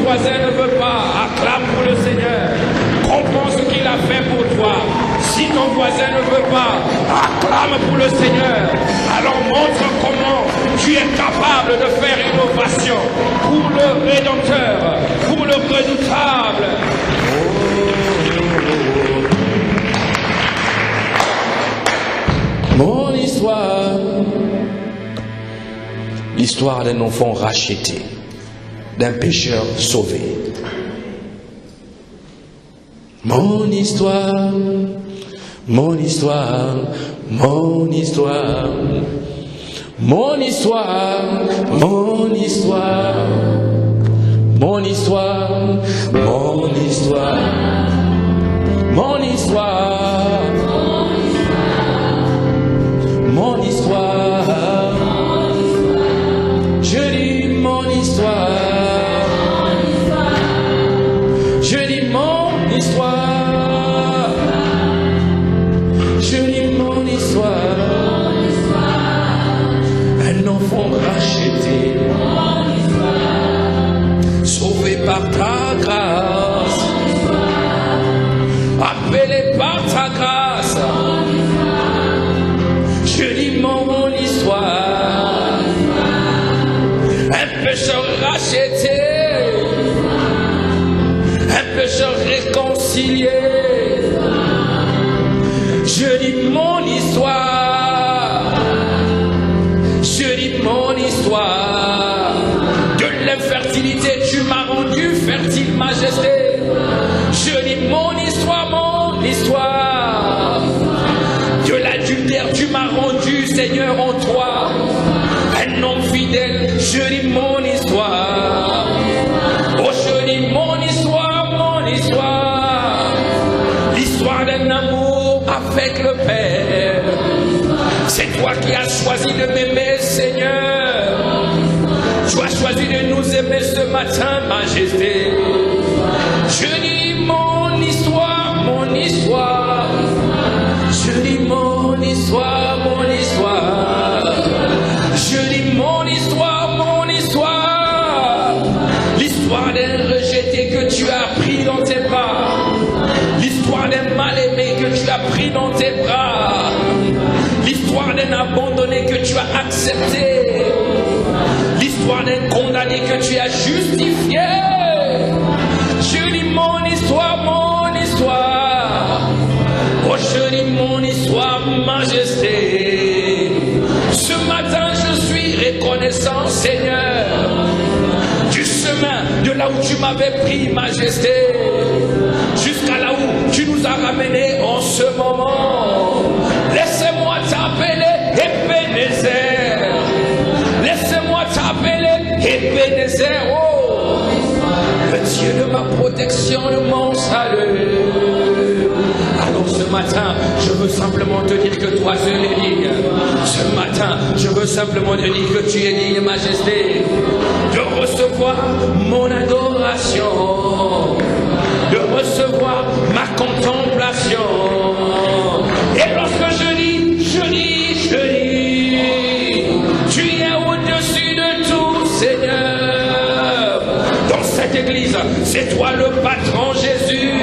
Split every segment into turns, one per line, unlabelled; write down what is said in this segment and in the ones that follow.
voisin ne veut pas, acclame pour le Seigneur. Comprends ce qu'il a fait pour toi. Si ton voisin ne veut pas, acclame pour le Seigneur. Alors montre comment tu es capable de faire une ovation pour le Rédempteur, pour le redoutable. Mon histoire, l'histoire d'un enfant racheté, d'un pécheur sauvé. Mon histoire, mon histoire, mon histoire, mon histoire, mon histoire, mon histoire, mon histoire, mon histoire, mon histoire, je dis mon histoire, je dis mon histoire, je dis mon histoire, un enfant racheté, sauvé par ta grâce, appelé par ta grâce. Je dis mon histoire, un pécheur racheté, un pécheur réconcilié. Je dis mon histoire, je dis mon histoire. De l'infertilité, tu m'as rendu fertile, majesté. Je dis mon histoire, mon histoire. De l'adultère, tu m'as rendu, Seigneur, en toi, un homme fidèle. Je dis mon histoire. Oh, je dis mon histoire, mon histoire. L'histoire d'un amour avec le Père. C'est toi qui as choisi de m'aimer, Seigneur. Tu as choisi de nous aimer ce matin, majesté. Je dis mon histoire, mon histoire. Je dis mon histoire, mon histoire. Je dis mon histoire, mon histoire. L'histoire d'un rejeté que tu as pris dans tes bras. L'histoire d'un mal-aimé que tu as pris dans tes bras. L'histoire d'un abandonné que tu as accepté. L'histoire d'un condamné que tu as justifié. Je dis mon histoire, mon histoire. Oh, je dis mon histoire, majesté. Ce matin, je suis reconnaissant, Seigneur, du chemin de là où tu m'avais pris, majesté, jusqu'à là où tu nous as ramenés en ce moment. Laissez-moi t'appeler Ebenezer. Laissez-moi t'appeler Ebenezer. Oh, le Dieu de ma protection, de mon salut. Alors ce matin, je veux simplement te dire que toi seul es digne. Ce matin, je veux simplement te dire que tu es digne, majesté, de recevoir mon adoration, de recevoir ma contemplation. Et lorsque je dis, tu es au-dessus de tout, Seigneur. Dans cette église, c'est toi le patron Jésus.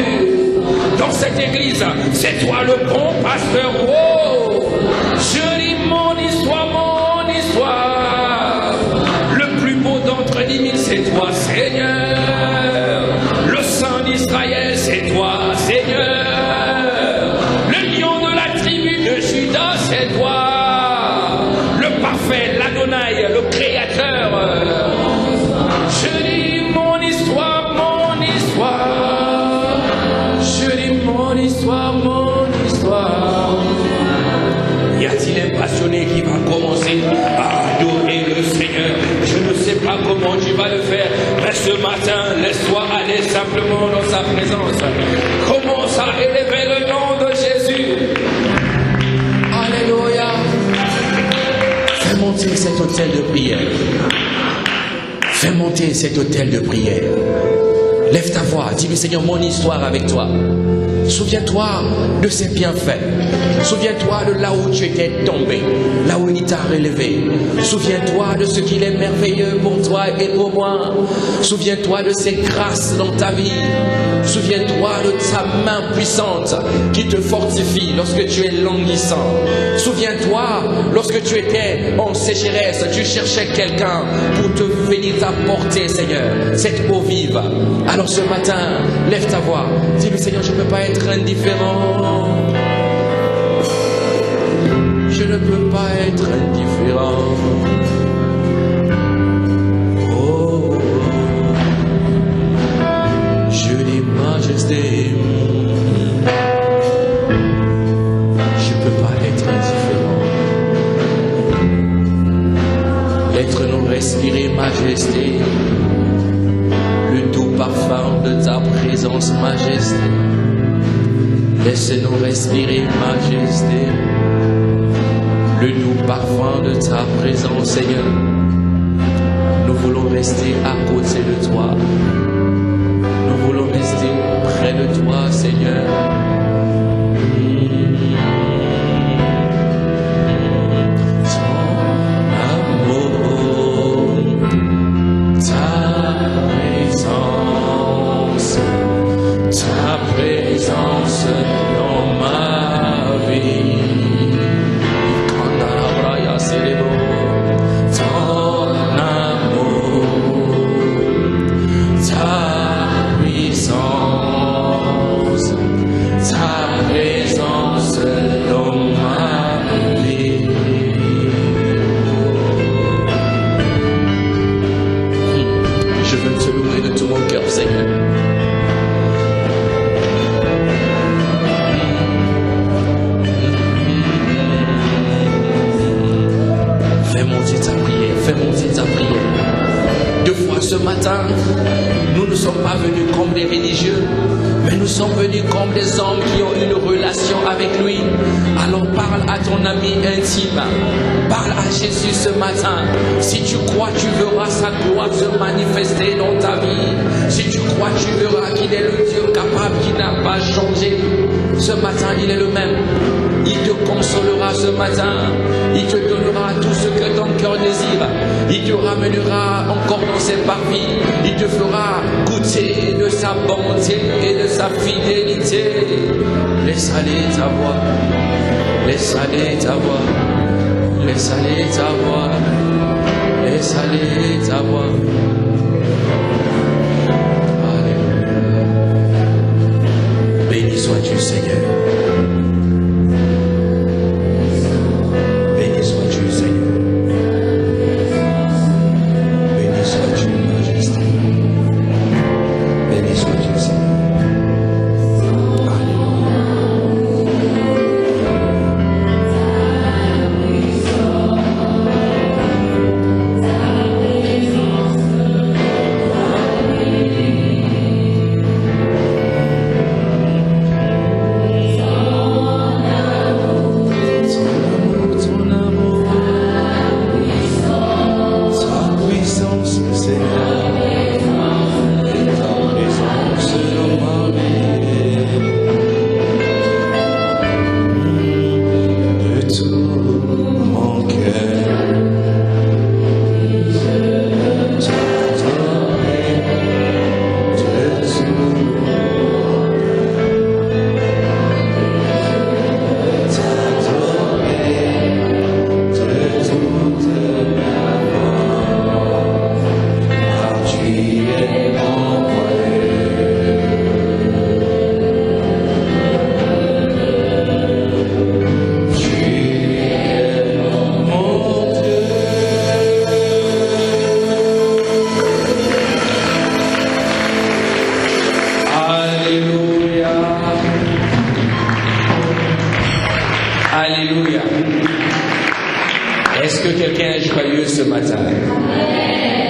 Dans cette église, c'est toi le bon pasteur. Oh, je dis mon histoire, mon histoire. Le plus beau d'entre 10 000, c'est toi, Seigneur. Le Saint d'Israël, c'est toi, Seigneur. Le lion de la tribu de Judas, c'est toi. Le parfait, l'Adonai, le créateur. Je dis mon histoire, mon histoire. Je dis mon histoire, mon histoire. Y a-t-il un passionné qui va commencer à adorer le Seigneur? Je ne sais pas comment tu vas le faire, mais ce matin, laisse-toi aller simplement dans sa présence. Commence à élever le nom de Jésus. Alléluia. Fais monter cet autel de prière. Fais monter cet autel de prière. Lève ta voix, dis-lui Seigneur, mon histoire avec toi. Souviens-toi de ses bienfaits. Souviens-toi de là où tu étais tombé, là où il t'a relevé. Souviens-toi de ce qu'il est merveilleux pour toi et pour moi. Souviens-toi de ses grâces dans ta vie. Souviens-toi de sa main puissante qui te fortifie lorsque tu es languissant. Souviens-toi lorsque tu étais en sécheresse, tu cherchais quelqu'un pour te venir t'apporter, Seigneur, cette eau vive. Alors ce matin, lève ta voix. Dis-lui, Seigneur, je ne peux pas être indifférent. Je ne peux pas être indifférent. Oh, je dis majesté. Je ne peux pas être indifférent. Laisse-nous respirer majesté. Le doux parfum de ta présence, majesté. Laisse-nous respirer, majesté. Le doux parfum de ta présence, Seigneur. Nous voulons rester à côté de toi. Nous voulons rester près de toi, Seigneur. Nous ne sommes pas venus comme des religieux, mais nous sommes venus comme des hommes qui ont une relation avec lui. Alors parle à ton ami intime, parle à Jésus ce matin. Si tu crois, tu verras sa gloire se manifester dans ta vie. Si tu crois, tu verras qu'il est le Dieu capable, qui n'a pas changé. Ce matin, il est le même. Il te consolera ce matin. Il te donnera tout ce que ton cœur désire. Il te ramènera encore dans ses parvis. Il te fera goûter de sa bonté et de sa fidélité. Laisse aller ta voix. Laisse aller ta voix. Laisse aller ta voix. Laisse aller ta voix. Alléluia. Béni sois-tu, Seigneur.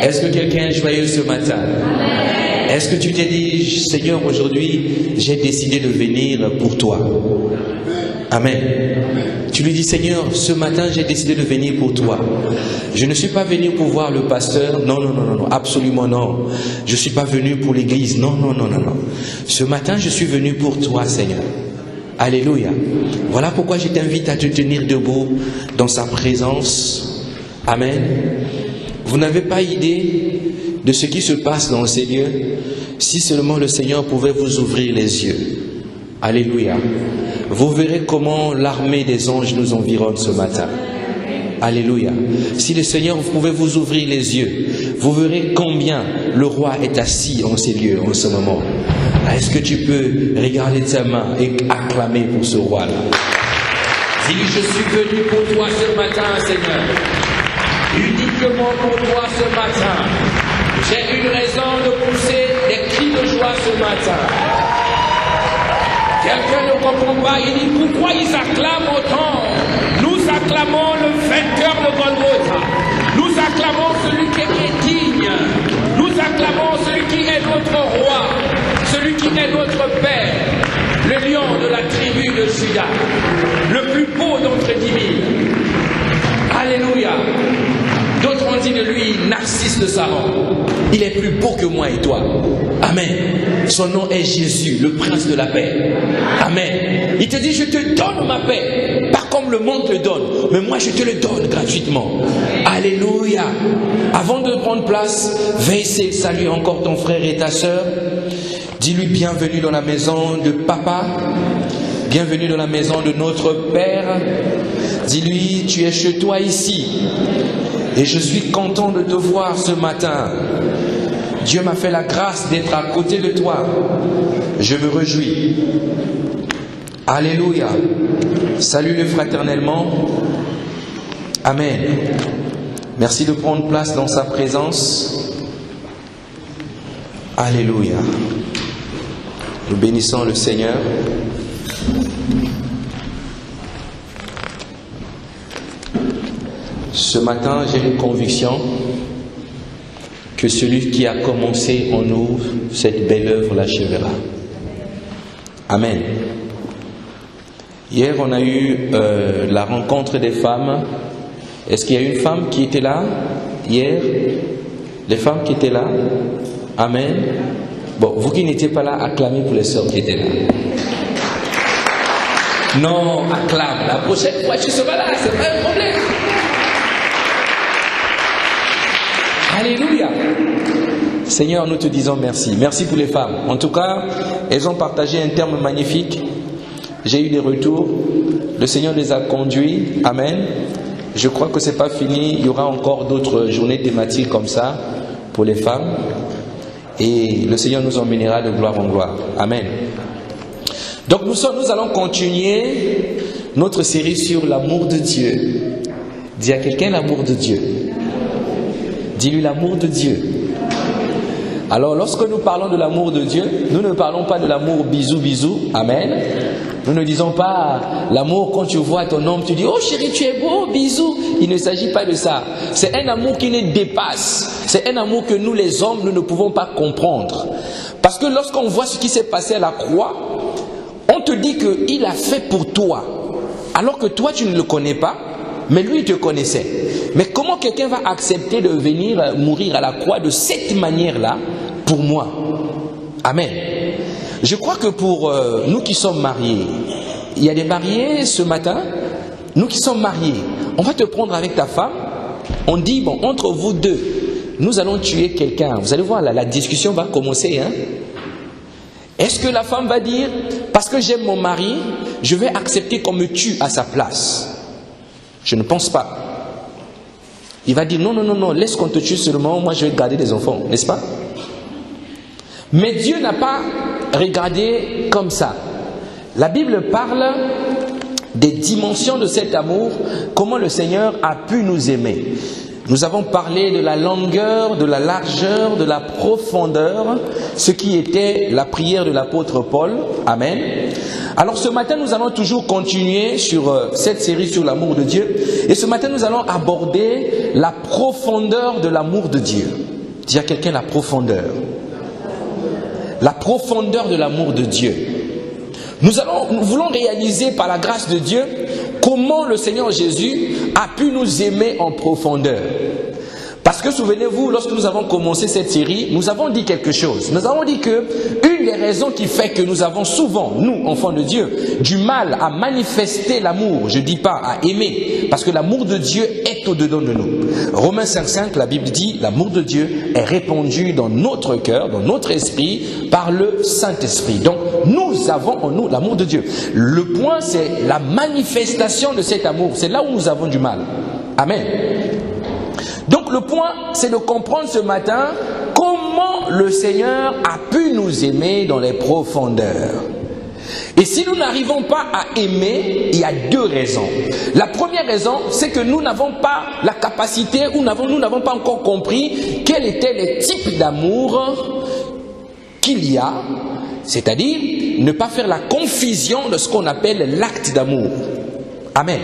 Est-ce que quelqu'un est joyeux ce matin?
Est-ce que tu t'es dit, Seigneur, aujourd'hui, j'ai décidé de venir pour toi? Amen. Tu lui dis, Seigneur, ce matin, j'ai décidé de venir pour toi. Je ne suis pas venu pour voir le pasteur. Non, non, non, non, non, absolument non. Je ne suis pas venu pour l'église. Non, non, non, non, non. Ce matin, je suis venu pour toi, Seigneur. Alléluia. Voilà pourquoi je t'invite à te tenir debout dans sa présence. Amen. Vous n'avez pas idée de ce qui se passe dans ces lieux si seulement le Seigneur pouvait vous ouvrir les yeux. Alléluia. Vous verrez comment l'armée des anges nous environne ce matin. Alléluia. Si le Seigneur pouvait vous ouvrir les yeux, vous verrez combien le roi est assis en ces lieux en ce moment. Est-ce que tu peux regarder ta main et acclamer pour ce roi-là? Dis, je suis venu pour toi ce matin, Seigneur. Uniquement pour toi ce matin. J'ai une raison de pousser des cris de joie ce matin. Quelqu'un ne comprend pas, il dit pourquoi ils acclament autant? Nous acclamons le vainqueur de Golgotha. Nous acclamons celui qui est digne. Nous acclamons celui qui est notre roi, celui qui est notre Père, le lion de la tribu de Juda, le plus beau d'entre 10 000. Alléluia. D'autres ont dit de lui, Narcisse de Saron. Il est plus beau que moi et toi. Amen. Son nom est Jésus, le prince de la paix. Amen. Il te dit, je te donne ma paix. Pas comme le monde le donne, mais moi je te le donne gratuitement. Alléluia. Avant de prendre place, veille, salue encore ton frère et ta soeur. Dis-lui bienvenue dans la maison de papa. Bienvenue dans la maison de notre Père. Dis-lui, tu es chez toi ici. Et je suis content de te voir ce matin. Dieu m'a fait la grâce d'être à côté de toi. Je me réjouis. Alléluia. Salue-le fraternellement. Amen. Merci de prendre place dans sa présence. Alléluia. Nous bénissons le Seigneur. Ce matin, j'ai une conviction que celui qui a commencé en nous cette belle œuvre l'achèvera. Amen. Hier, on a eu la rencontre des femmes. Est-ce qu'il y a une femme qui était là hier? Les femmes qui étaient là? Amen. Bon, vous qui n'étiez pas là, acclamez pour les sœurs qui étaient là. Non, acclame. La prochaine fois, tu seras là, c'est pas un problème. Alléluia. Seigneur, nous te disons merci. Merci pour les femmes. En tout cas, elles ont partagé un terme magnifique. J'ai eu des retours. Le Seigneur les a conduits. Amen. Je crois que ce n'est pas fini. Il y aura encore d'autres journées thématiques comme ça pour les femmes. Et le Seigneur nous emmènera de gloire en gloire. Amen. Donc nous allons continuer notre série sur l'amour de Dieu. Dis à quelqu'un l'amour de Dieu. Dis-lui l'amour de Dieu. Alors lorsque nous parlons de l'amour de Dieu, nous ne parlons pas de l'amour bisou bisou. Amen. Nous ne disons pas l'amour quand tu vois ton homme, tu dis oh chérie tu es beau, bisous. Il ne s'agit pas de ça. C'est un amour qui nous dépasse. C'est un amour que nous les hommes, nous ne pouvons pas comprendre. Parce que lorsqu'on voit ce qui s'est passé à la croix, on te dit qu'il a fait pour toi. Alors que toi tu ne le connais pas, mais lui il te connaissait. Mais comment quelqu'un va accepter de venir mourir à la croix de cette manière-là pour moi? Amen. Je crois que pour nous qui sommes mariés, il y a des mariés ce matin, nous qui sommes mariés, on va te prendre avec ta femme, on dit, bon, entre vous deux, nous allons tuer quelqu'un. Vous allez voir, là, la discussion va commencer. Hein? Est-ce que la femme va dire, parce que j'aime mon mari, je vais accepter qu'on me tue à sa place? Je ne pense pas. Il va dire, non, non, non, non, laisse qu'on te tue seulement, moi je vais garder des enfants, n'est-ce pas? Mais Dieu n'a pas regardé comme ça. La Bible parle des dimensions de cet amour, comment le Seigneur a pu nous aimer. Nous avons parlé de la longueur, de la largeur, de la profondeur, ce qui était la prière de l'apôtre Paul. Amen. Alors ce matin, nous allons toujours continuer sur cette série sur l'amour de Dieu. Et ce matin, nous allons aborder la profondeur de l'amour de Dieu. Dis à quelqu'un la profondeur. la profondeur de l'amour de Dieu. Nous voulons réaliser par la grâce de Dieu comment le Seigneur Jésus a pu nous aimer en profondeur. Parce que souvenez-vous, lorsque nous avons commencé cette série, nous avons dit quelque chose. Nous avons dit que une des raisons qui fait que nous avons souvent, nous, enfants de Dieu, du mal à manifester l'amour, je ne dis pas à aimer, parce que l'amour de Dieu est au-dedans de nous. Romains 5,5, la Bible dit, l'amour de Dieu est répandu dans notre cœur, dans notre esprit, par le Saint-Esprit. Donc, nous avons en nous l'amour de Dieu. Le point, c'est la manifestation de cet amour. C'est là où nous avons du mal. Amen. Donc le point, c'est de comprendre ce matin comment le Seigneur a pu nous aimer dans les profondeurs. Et si nous n'arrivons pas à aimer, il y a deux raisons. La première raison, c'est que nous n'avons pas la capacité, ou nous n'avons pas encore compris quels étaient les types d'amour qu'il y a, c'est-à-dire ne pas faire la confusion de ce qu'on appelle l'acte d'amour. Amen.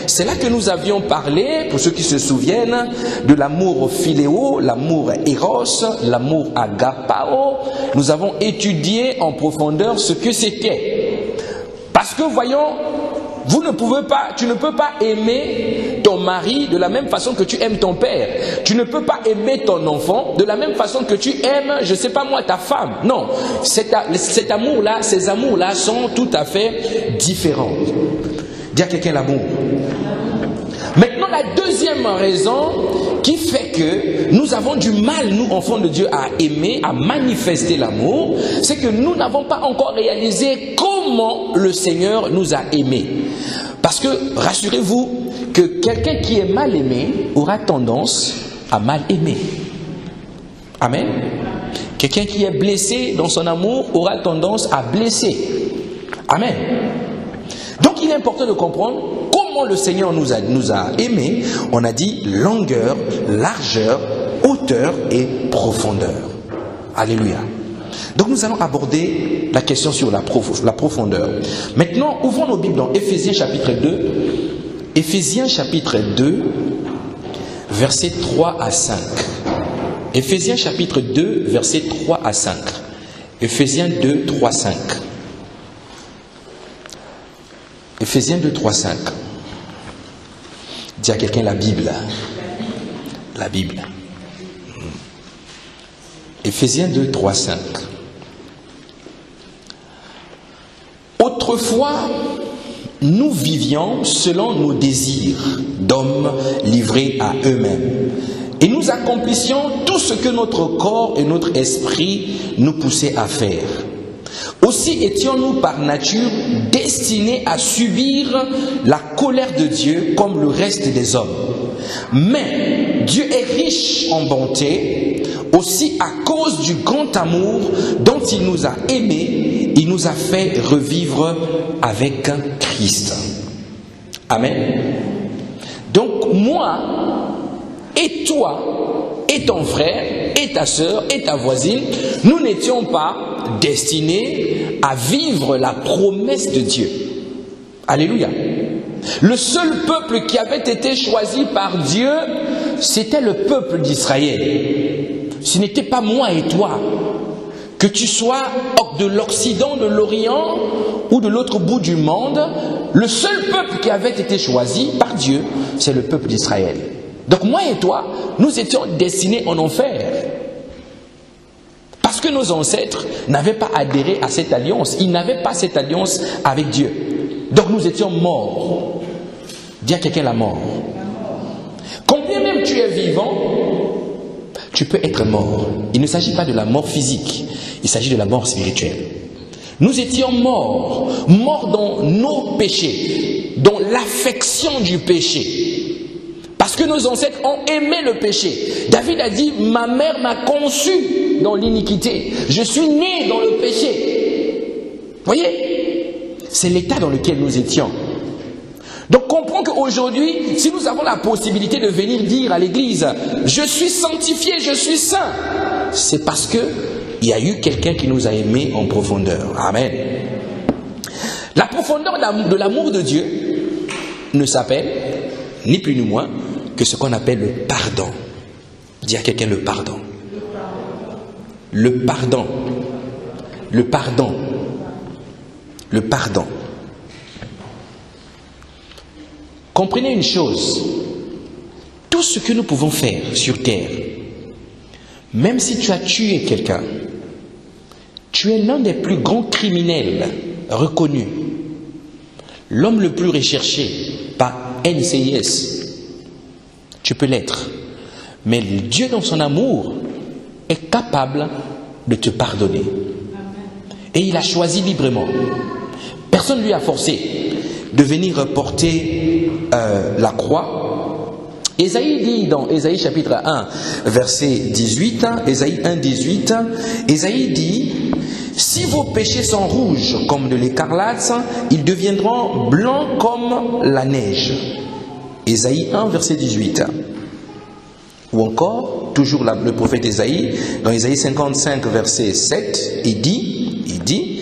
C'est là que nous avions parlé, pour ceux qui se souviennent, de l'amour philéo, l'amour éros, l'amour agapao. Nous avons étudié en profondeur ce que c'était. Parce que voyons, tu ne peux pas aimer ton mari de la même façon que tu aimes ton père. Tu ne peux pas aimer ton enfant de la même façon que tu aimes, je ne sais pas moi, ta femme. Non, cet amour-là, ces amours-là sont tout à fait différents. Dis à quelqu'un l'amour. Maintenant, la deuxième raison qui fait que nous avons du mal, nous, enfants de Dieu, à aimer, à manifester l'amour, c'est que nous n'avons pas encore réalisé comment le Seigneur nous a aimés. Parce que, rassurez-vous, que quelqu'un qui est mal aimé aura tendance à mal aimer. Amen. Quelqu'un qui est blessé dans son amour aura tendance à blesser. Amen. Donc il est important de comprendre comment le Seigneur nous a aimés. On a dit longueur, largeur, hauteur et profondeur. Alléluia. Donc nous allons aborder la question sur la profondeur. Maintenant, ouvrons nos Bibles dans Éphésiens chapitre 2. Éphésiens chapitre 2, versets 3 à 5. Éphésiens chapitre 2, versets 3 à 5. Éphésiens 2, 3, 5. Éphésiens 2, 3, 5. Dis à quelqu'un la Bible. La Bible. Éphésiens 2, 3, 5. Autrefois, nous vivions selon nos désirs d'hommes livrés à eux-mêmes. Et nous accomplissions tout ce que notre corps et notre esprit nous poussaient à faire. Aussi étions-nous par nature destinés à subir la colère de Dieu comme le reste des hommes. Mais Dieu est riche en bonté, aussi à cause du grand amour dont il nous a aimés, il nous a fait revivre avec Christ. Amen. Donc moi et toi et ton frère et ta sœur et ta voisine, nous n'étions pas destinés à vivre la promesse de Dieu. Alléluia. Le seul peuple qui avait été choisi par Dieu, c'était le peuple d'Israël. Ce n'était pas moi et toi. Que tu sois de l'Occident, de l'Orient ou de l'autre bout du monde, le seul peuple qui avait été choisi par Dieu, c'est le peuple d'Israël. Donc moi et toi, nous étions destinés en enfer. Parce que nos ancêtres n'avaient pas adhéré à cette alliance. Ils n'avaient pas cette alliance avec Dieu. Donc nous étions morts. Dis à quelqu'un la mort. Combien même tu es vivant, tu peux être mort. Il ne s'agit pas de la mort physique. Il s'agit de la mort spirituelle. Nous étions morts. Morts dans nos péchés. Dans l'affection du péché. Parce que nos ancêtres ont aimé le péché. David a dit, ma mère m'a conçu dans l'iniquité. Je suis né dans le péché. Voyez, c'est l'état dans lequel nous étions. Donc comprends qu'aujourd'hui, si nous avons la possibilité de venir dire à l'église, je suis sanctifié, je suis saint, c'est parce que il y a eu quelqu'un qui nous a aimés en profondeur. Amen. La profondeur de l'amour de Dieu ne s'appelle ni plus ni moins que ce qu'on appelle le pardon. Dis à quelqu'un le pardon. Le pardon. Le pardon. Le pardon. Comprenez une chose. Tout ce que nous pouvons faire sur terre, même si tu as tué quelqu'un, tu es l'un des plus grands criminels reconnus, l'homme le plus recherché par NCIS. Tu peux l'être. Mais Dieu, dans son amour, est capable de te pardonner. Et il a choisi librement. Personne ne lui a forcé de venir porter la croix. Ésaïe dit dans Ésaïe chapitre 1, verset 18, Ésaïe 1, 18, Ésaïe dit: si vos péchés sont rouges comme de l'écarlate, ils deviendront blancs comme la neige. Ésaïe 1, verset 18. Ou encore, toujours le prophète Ésaïe, dans Ésaïe 55, verset 7, il dit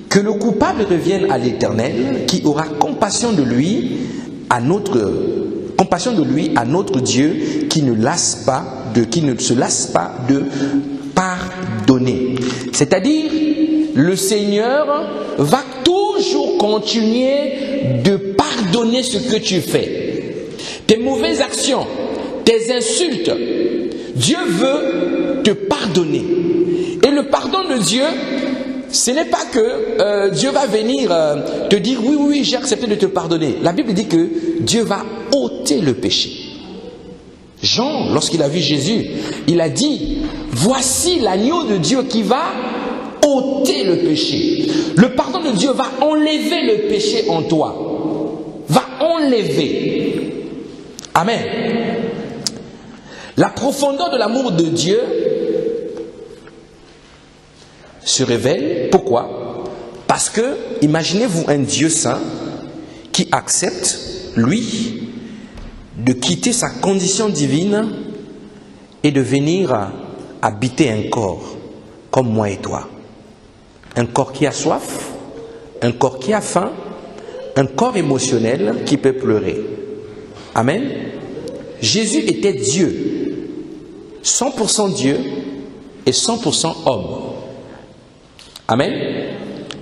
que le coupable revienne à l'Éternel, qui aura compassion de lui à notre Dieu, qui ne se lasse pas de pardonner. C'est-à-dire, le Seigneur va toujours continuer de pardonner ce que tu fais. Tes mauvaises actions, tes insultes, Dieu veut te pardonner. Et le pardon de Dieu, ce n'est pas que Dieu va venir te dire oui, j'ai accepté de te pardonner. La Bible dit que Dieu va ôter le péché. Jean, lorsqu'il a vu Jésus, il a dit: voici l'agneau de Dieu qui va ôter le péché. Le pardon de Dieu va enlever le péché en toi. Va enlever. Amen. La profondeur de l'amour de Dieu se révèle. Pourquoi? Parce que, imaginez-vous un Dieu saint qui accepte, lui, de quitter sa condition divine et de venir habiter un corps comme moi et toi. Un corps qui a soif, un corps qui a faim, un corps émotionnel qui peut pleurer. Amen. Jésus était Dieu, 100% Dieu et 100% homme. Amen.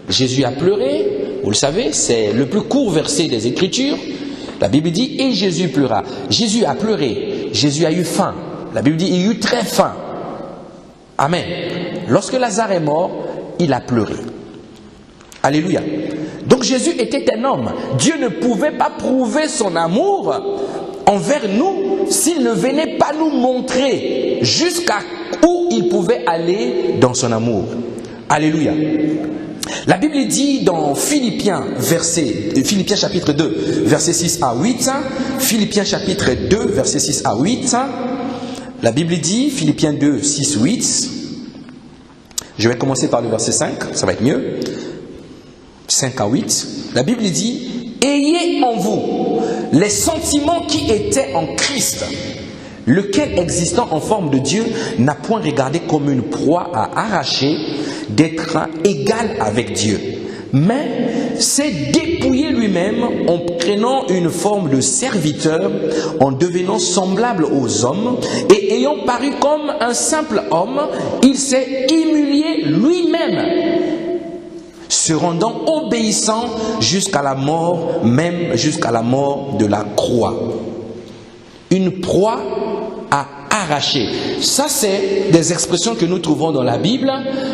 Jésus a pleuré, vous le savez, c'est le plus court verset des Écritures. La Bible dit: et Jésus pleura. Jésus a pleuré, Jésus a eu faim. La Bible dit: il eut très faim. Amen. Lorsque Lazare est mort, il a pleuré. Alléluia. Donc Jésus était un homme. Dieu ne pouvait pas prouver son amour envers nous s'il ne venait pas nous montrer jusqu'à où il pouvait aller dans son amour. Alléluia. La Bible dit dans Philippiens chapitre 2, versets 6 à 8, Philippiens chapitre 2, versets 6 à 8, la Bible dit, Philippiens 2, 6, 8, je vais commencer par le verset 5, ça va être mieux, 5 à 8, la Bible dit: ayez en vous les sentiments qui étaient en Christ, lequel, existant en forme de Dieu, n'a point regardé comme une proie à arracher d'être égal avec Dieu, mais s'est dépouillé lui-même en prenant une forme de serviteur, en devenant semblable aux hommes, et ayant paru comme un simple homme, il s'est humilié lui-même, se rendant obéissant jusqu'à la mort, même jusqu'à la mort de la croix. Une proie à arracher. Ça, c'est des expressions que nous trouvons dans la Bible,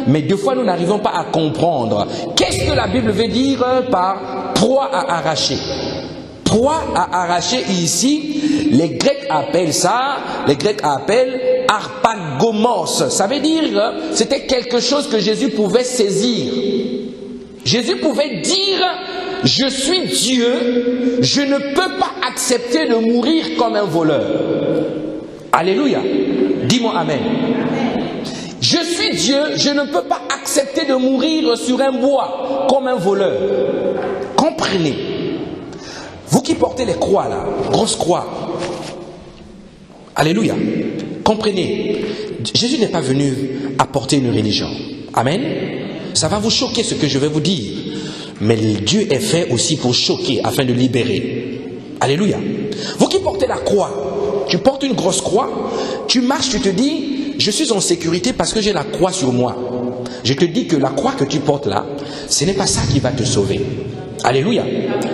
mais des fois nous n'arrivons pas à comprendre. Qu'est-ce que la Bible veut dire par proie à arracher? Proie à arracher ici, les Grecs appellent ça, harpagomos. Ça veut dire que c'était quelque chose que Jésus pouvait saisir. Jésus pouvait dire: je suis Dieu, je ne peux pas accepter de mourir comme un voleur. Alléluia. Dis-moi amen. Je suis Dieu, je ne peux pas accepter de mourir sur un bois comme un voleur. Comprenez. Vous qui portez les croix là, grosses croix. Alléluia. Comprenez. Jésus n'est pas venu apporter une religion. Amen. Ça va vous choquer ce que je vais vous dire. Mais Dieu est fait aussi pour choquer, afin de libérer. Alléluia. Vous qui portez la croix, tu portes une grosse croix, tu marches, tu te dis: je suis en sécurité parce que j'ai la croix sur moi. Je te dis que la croix que tu portes là, ce n'est pas ça qui va te sauver. Alléluia.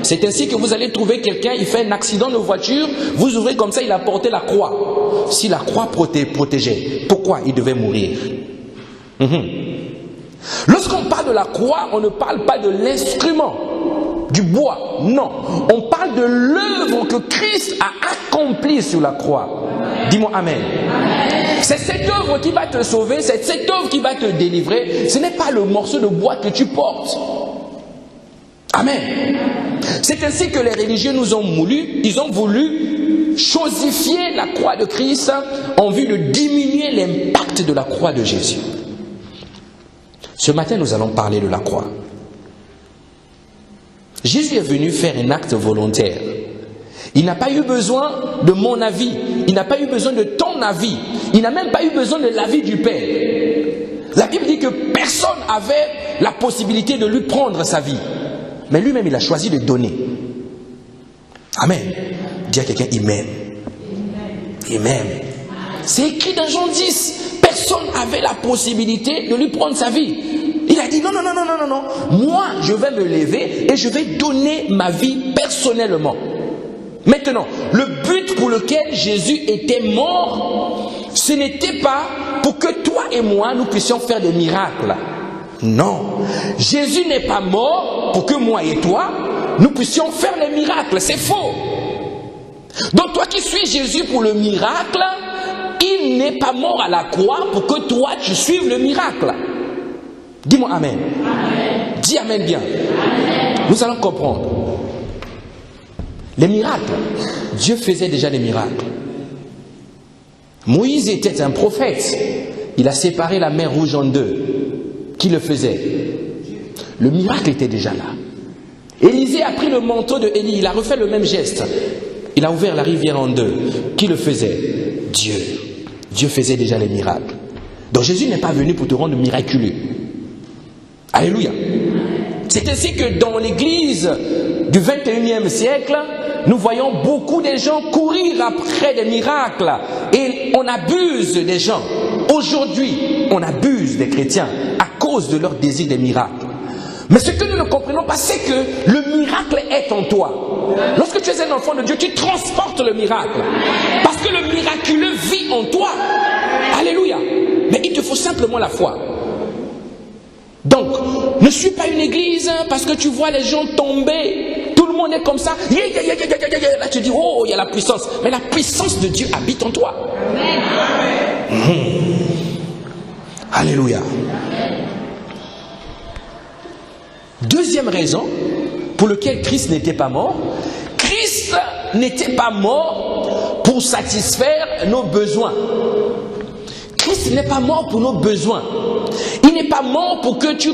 C'est ainsi que vous allez trouver quelqu'un, il fait un accident de voiture, vous ouvrez comme ça, il a porté la croix. Si la croix protégeait, pourquoi il devait mourir? Lorsqu'on parle de la croix, on ne parle pas de l'instrument, du bois, non. On parle de l'œuvre que Christ a accomplie sur la croix. Dis-moi amen. C'est cette œuvre qui va te sauver, c'est cette œuvre qui va te délivrer. Ce n'est pas le morceau de bois que tu portes. Amen. C'est ainsi que les religieux nous ont voulu, ils ont voulu chosifier la croix de Christ en vue de diminuer l'impact de la croix de Jésus. Ce matin, nous allons parler de la croix. Jésus est venu faire un acte volontaire. Il n'a pas eu besoin de mon avis. Il n'a pas eu besoin de ton avis. Il n'a même pas eu besoin de l'avis du Père. La Bible dit que personne n'avait la possibilité de lui prendre sa vie. Mais lui-même, il a choisi de donner. Amen. Dis à quelqu'un, il m'aime. Il m'aime. C'est écrit dans Jean 10. Personne n'avait la possibilité de lui prendre sa vie. Il a dit non, non, non, non, non, non. Moi, je vais me lever et je vais donner ma vie personnellement. Maintenant, le but pour lequel Jésus était mort, ce n'était pas pour que toi et moi, nous puissions faire des miracles. Non. Jésus n'est pas mort pour que moi et toi, nous puissions faire les miracles. C'est faux. Donc toi qui suis Jésus pour le miracle, il n'est pas mort à la croix pour que toi tu suives le miracle. Dis-moi amen. Amen. Dis amen bien. Amen. Nous allons comprendre. Les miracles, Dieu faisait déjà des miracles. Moïse était un prophète. Il a séparé la mer Rouge en deux. Qui le faisait? Le miracle était déjà là. Élisée a pris le manteau de Élie. Il a refait le même geste. Il a ouvert la rivière en deux. Qui le faisait? Dieu. Dieu faisait déjà les miracles. Donc Jésus n'est pas venu pour te rendre miraculeux. Alléluia. C'est ainsi que dans l'église du 21e siècle, nous voyons beaucoup de gens courir après des miracles et on abuse des gens. Aujourd'hui, on abuse des chrétiens à cause de leur désir des miracles. Mais ce que nous ne comprenons pas, c'est que le miracle est en toi. Lorsque tu es un enfant de Dieu, tu transportes le miracle. Parce que le miraculeux vit en toi. Alléluia. Mais il te faut simplement la foi. Donc, ne suis pas une église parce que tu vois les gens tomber. Tout le monde est comme ça. Là, tu dis, oh, il y a la puissance. Mais la puissance de Dieu habite en toi. Alléluia. Deuxième raison pour laquelle Christ n'était pas mort. Christ n'était pas mort pour satisfaire nos besoins. Christ n'est pas mort pour nos besoins. Il n'est pas mort pour que tu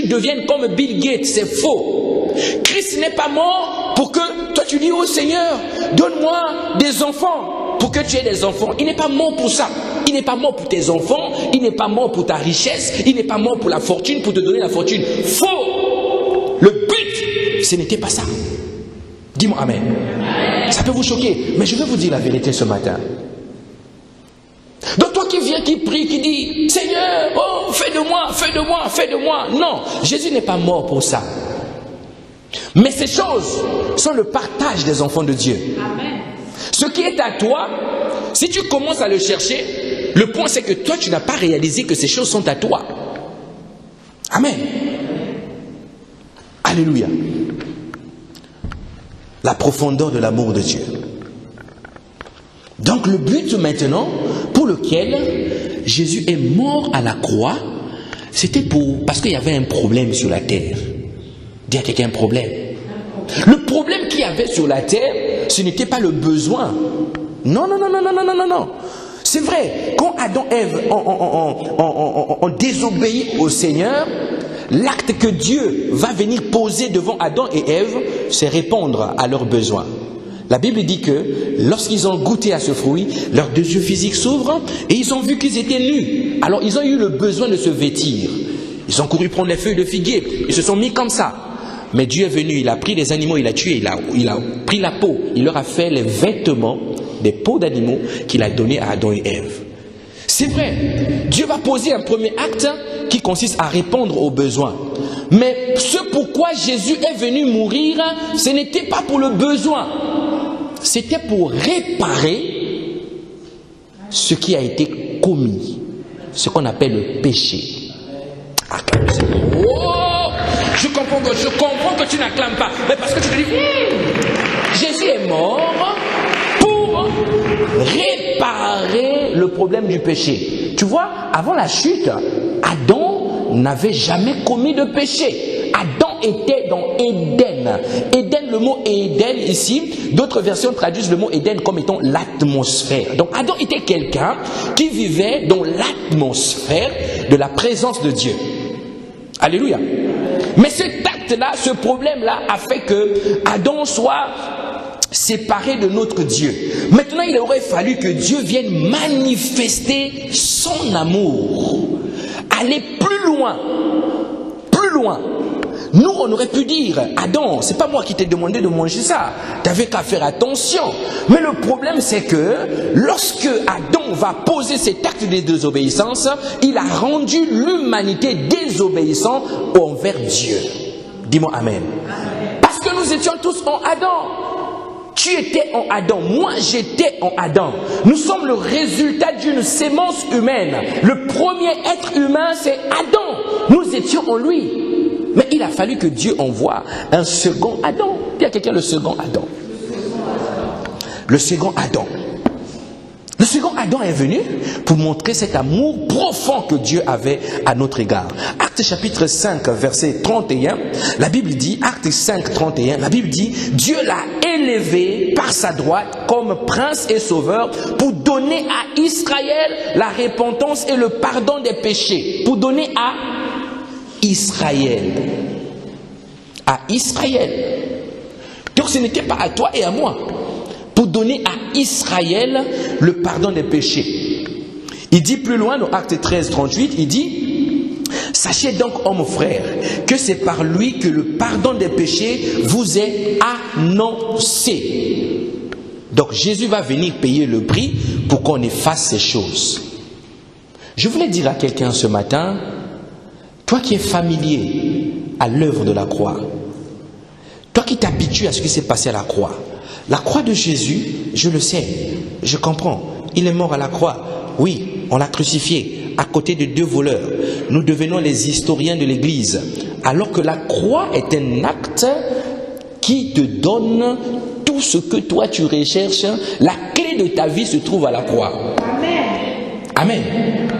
deviennes comme Bill Gates. C'est faux. Christ n'est pas mort pour que toi tu dis, oh Seigneur, donne-moi des enfants. Pour que tu aies des enfants. Il n'est pas mort pour ça. Il n'est pas mort pour tes enfants. Il n'est pas mort pour ta richesse. Il n'est pas mort pour la fortune, pour te donner la fortune. Faux. Le but, ce n'était pas ça. Dis-moi amen. Ça peut vous choquer, mais je vais vous dire la vérité ce matin. Donc toi qui viens, qui prie, qui dit, Seigneur, oh, fais de moi, fais de moi, fais de moi. Non, Jésus n'est pas mort pour ça. Mais ces choses sont le partage des enfants de Dieu. Amen. Ce qui est à toi, si tu commences à le chercher, le point c'est que toi tu n'as pas réalisé que ces choses sont à toi. Amen. Alléluia. La profondeur de l'amour de Dieu. Donc le but maintenant pour lequel Jésus est mort à la croix, c'était parce qu'il y avait un problème sur la terre. Dis à quelqu'un un problème. Le problème qu'il y avait sur la terre, ce n'était pas le besoin. Non, non, non, non, non, non, non, non. C'est vrai, quand Adam et Ève ont désobéi au Seigneur, l'acte que Dieu va venir poser devant Adam et Ève, c'est répondre à leurs besoins. La Bible dit que lorsqu'ils ont goûté à ce fruit, leurs deux yeux physiques s'ouvrent et ils ont vu qu'ils étaient nus. Alors ils ont eu le besoin de se vêtir. Ils ont couru prendre les feuilles de figuier. Ils se sont mis comme ça. Mais Dieu est venu, il a pris les animaux, il a tué, il a pris la peau. Il leur a fait les vêtements des peaux d'animaux qu'il a donnés à Adam et Ève. C'est vrai, Dieu va poser un premier acte qui consiste à répondre aux besoins. Mais ce pourquoi Jésus est venu mourir, ce n'était pas pour le besoin. C'était pour réparer ce qui a été commis, ce qu'on appelle le péché. Acclame le Seigneur. Oh, je comprends que tu n'acclames pas, mais parce que tu te dis, Jésus est mort pour réparer le problème du péché. Tu vois, avant la chute, Adam n'avait jamais commis de péché. Adam était dans Éden. Éden, le mot Éden ici, d'autres versions traduisent le mot Éden comme étant l'atmosphère. Donc Adam était quelqu'un qui vivait dans l'atmosphère de la présence de Dieu. Alléluia. Mais cet acte-là, ce problème-là a fait que Adam soit séparé de notre Dieu. Maintenant, il aurait fallu que Dieu vienne manifester son amour, aller plus loin, plus loin. Nous, on aurait pu dire, Adam, c'est pas moi qui t'ai demandé de manger ça, t'avais qu'à faire attention. Mais le problème, c'est que lorsque Adam va poser cet acte de désobéissance, il a rendu l'humanité désobéissante envers Dieu. Dis-moi Amen. Parce que nous étions tous en Adam. Tu étais en Adam, moi j'étais en Adam. Nous sommes le résultat d'une sémence humaine. Le premier être humain, c'est Adam. Nous étions en lui. Mais il a fallu que Dieu envoie un second Adam. Il y a quelqu'un, le second Adam. Le second Adam. Le second Adam est venu pour montrer cet amour profond que Dieu avait à notre égard. Actes chapitre 5, verset 31, la Bible dit, Actes 5, 31, la Bible dit, Dieu l'a élevé par sa droite comme prince et sauveur pour donner à Israël la repentance et le pardon des péchés. Pour donner à Israël. À Israël. Donc ce n'était pas à toi et à moi. Pour donner à Israël le pardon des péchés. Il dit plus loin dans Actes 13, 38, il dit, sachez donc, hommes frères, que c'est par lui que le pardon des péchés vous est annoncé. Donc Jésus va venir payer le prix pour qu'on efface ces choses. Je voulais dire à quelqu'un ce matin, toi qui es familier à l'œuvre de la croix, toi qui t'habitues à ce qui s'est passé à la croix de Jésus, je le sais, je comprends, il est mort à la croix, oui, on l'a crucifié à côté de deux voleurs. Nous devenons les historiens de l'Église, alors que la croix est un acte qui te donne tout ce que toi tu recherches. La clé de ta vie se trouve à la croix. Amen.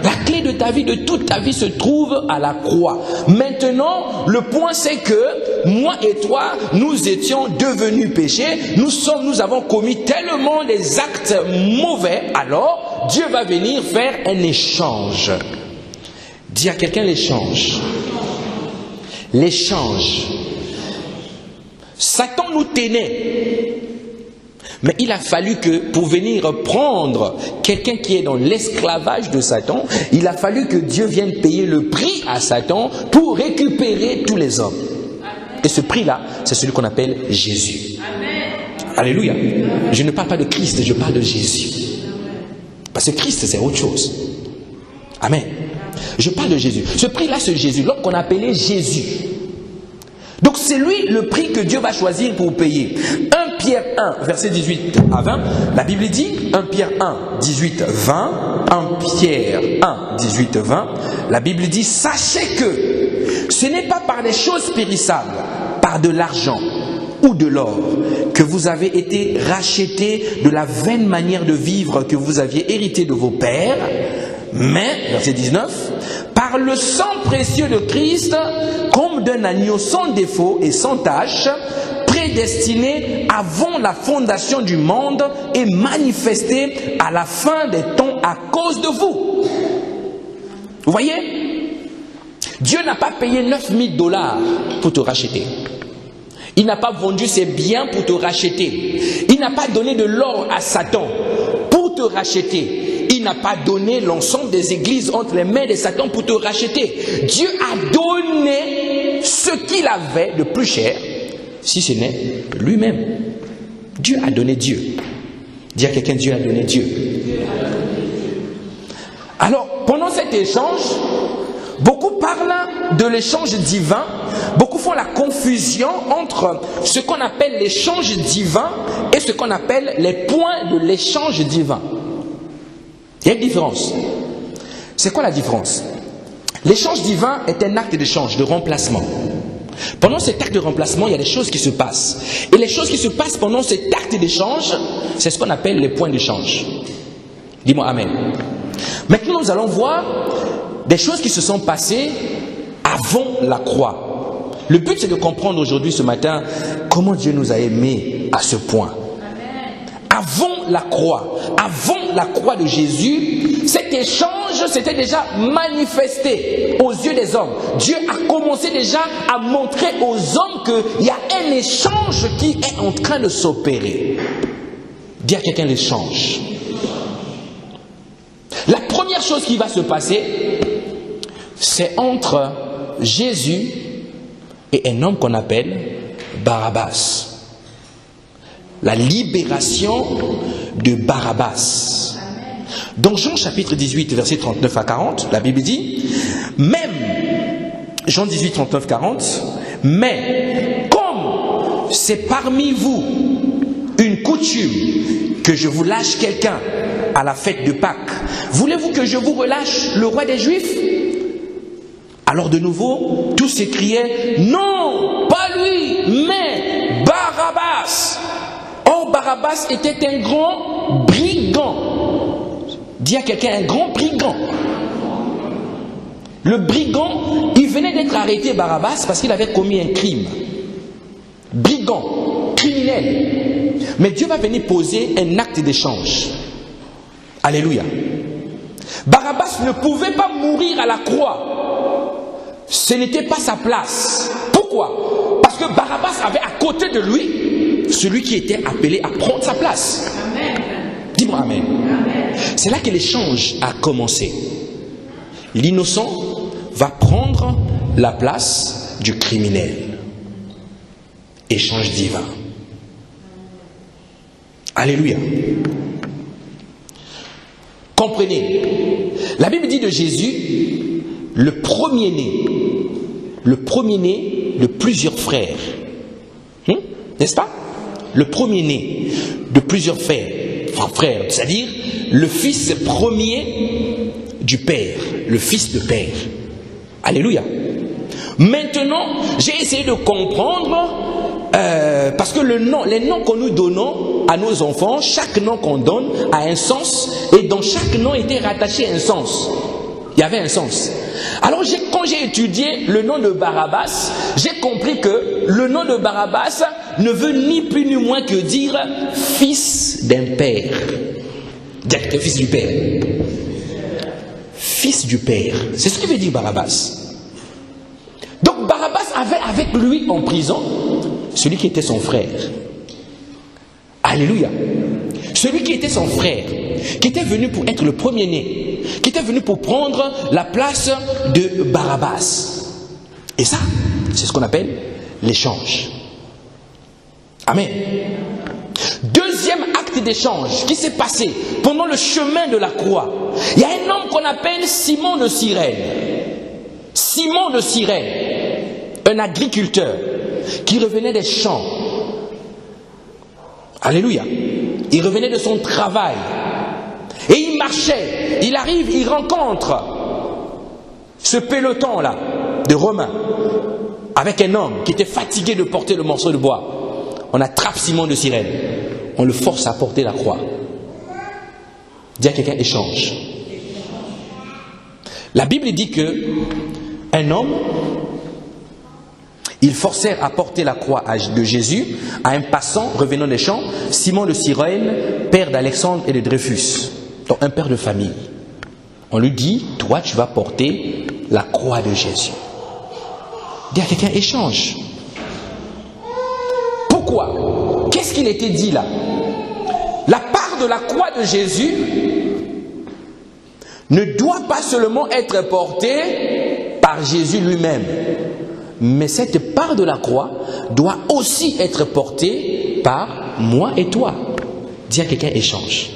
La clé de ta vie, de toute ta vie se trouve à la croix. Maintenant, le point c'est que moi et toi, nous étions devenus péchés. Nous avons commis tellement des actes mauvais. Alors, Dieu va venir faire un échange. Dis à quelqu'un l'échange. L'échange. Satan nous tenait. Mais il a fallu que, pour venir prendre quelqu'un qui est dans l'esclavage de Satan, il a fallu que Dieu vienne payer le prix à Satan pour récupérer tous les hommes. Et ce prix-là, c'est celui qu'on appelle Jésus. Alléluia. Je ne parle pas de Christ, je parle de Jésus. Parce que Christ, c'est autre chose. Amen. Je parle de Jésus. Ce prix-là, c'est Jésus, l'homme qu'on appelait Jésus. Donc c'est lui le prix que Dieu va choisir pour payer. 1 Pierre 1, verset 18 à 20, la Bible dit, 1 Pierre 1, 18, 20, 1 Pierre 1, 18, 20, la Bible dit, sachez que ce n'est pas par des choses périssables, par de l'argent ou de l'or, que vous avez été rachetés de la vaine manière de vivre que vous aviez hérité de vos pères, mais, verset 19, par le sang précieux de Christ, comme d'un agneau sans défaut et sans tache, prédestiné avant la fondation du monde et manifesté à la fin des temps à cause de vous. Vous voyez? Dieu n'a pas payé 9000 $ pour te racheter. Il n'a pas vendu ses biens pour te racheter. Il n'a pas donné de l'or à Satan pour te racheter. Il n'a pas donné l'ensemble des églises entre les mains de Satan pour te racheter. Dieu a donné ce qu'il avait de plus cher, si ce n'est lui-même. Dieu a donné Dieu. Dis à quelqu'un, Dieu a donné Dieu. Alors, pendant cet échange, beaucoup parlent de l'échange divin. Beaucoup font la confusion entre ce qu'on appelle l'échange divin et ce qu'on appelle les points de l'échange divin. Il y a une différence. C'est quoi la différence? L'échange divin est un acte d'échange, de remplacement. Pendant cet acte de remplacement, il y a des choses qui se passent. Et les choses qui se passent pendant cet acte d'échange, c'est ce qu'on appelle les points d'échange. Dis-moi Amen. Maintenant, nous allons voir des choses qui se sont passées avant la croix. Le but, c'est de comprendre aujourd'hui, ce matin, comment Dieu nous a aimés à ce point. Avant la croix de Jésus, cet échange s'était déjà manifesté aux yeux des hommes. Dieu a commencé déjà à montrer aux hommes qu'il y a un échange qui est en train de s'opérer. Dis à quelqu'un l'échange. La première chose qui va se passer, c'est entre Jésus et un homme qu'on appelle Barabbas. La libération de Barabbas. Dans Jean chapitre 18, versets 39 à 40, la Bible dit, même, Jean 18, 39, 40, mais comme c'est parmi vous une coutume que je vous lâche quelqu'un à la fête de Pâques, voulez-vous que je vous relâche le roi des Juifs? Alors de nouveau, tous s'écriaient, non, pas lui, mais Barabbas. Or, Barabbas était un grand brigand. Dis à quelqu'un, un grand brigand. Le brigand, il venait d'être arrêté, Barabbas, parce qu'il avait commis un crime. Brigand, criminel. Mais Dieu va venir poser un acte d'échange. Alléluia. Barabbas ne pouvait pas mourir à la croix. Ce n'était pas sa place. Pourquoi? Parce que Barabbas avait à côté de lui celui qui était appelé à prendre sa place. Amen. Dis-moi Amen. Amen. C'est là que l'échange a commencé. L'innocent va prendre la place du criminel. Échange divin. Alléluia. Comprenez, la Bible dit de Jésus, le premier-né de plusieurs frères. N'est-ce pas? Le premier-né de plusieurs frères, c'est-à-dire le fils premier du Père, le fils de Père. Alléluia. Maintenant, j'ai essayé de comprendre, parce que les noms que nous donnons à nos enfants, chaque nom qu'on donne a un sens, et dans chaque nom était rattaché un sens. Il y avait un sens. Alors quand j'ai étudié le nom de Barabbas, j'ai compris que le nom de Barabbas ne veut ni plus ni moins que dire fils d'un père. Dire fils du père. Fils du père. C'est ce que veut dire Barabbas. Donc Barabbas avait avec lui en prison celui qui était son frère. Alléluia. Celui qui était son frère, qui était venu pour être le premier-né, qui était venu pour prendre la place de Barabbas. Et ça, c'est ce qu'on appelle l'échange. Amen. Deuxième acte d'échange qui s'est passé pendant le chemin de la croix. Il y a un homme qu'on appelle Simon de Cyrène. Simon de Cyrène, un agriculteur qui revenait des champs. Alléluia. Il revenait de son travail. Et il marchait. Il arrive, il rencontre ce peloton-là de Romains avec un homme qui était fatigué de porter le morceau de bois. On attrape Simon de Cyrène. On le force à porter la croix. Dis à quelqu'un, échange. La Bible dit que un homme, ils forcèrent à porter la croix de Jésus à un passant revenant des champs, Simon de Cyrène, père d'Alexandre et de Dreyfus, donc un père de famille. On lui dit, toi tu vas porter la croix de Jésus. Dis à quelqu'un, échange. Pourquoi? Qu'est-ce qu'il était dit là? La part de la croix de Jésus ne doit pas seulement être portée par Jésus lui-même, mais cette part de la croix doit aussi être portée par moi et toi. Dis à quelqu'un, échange.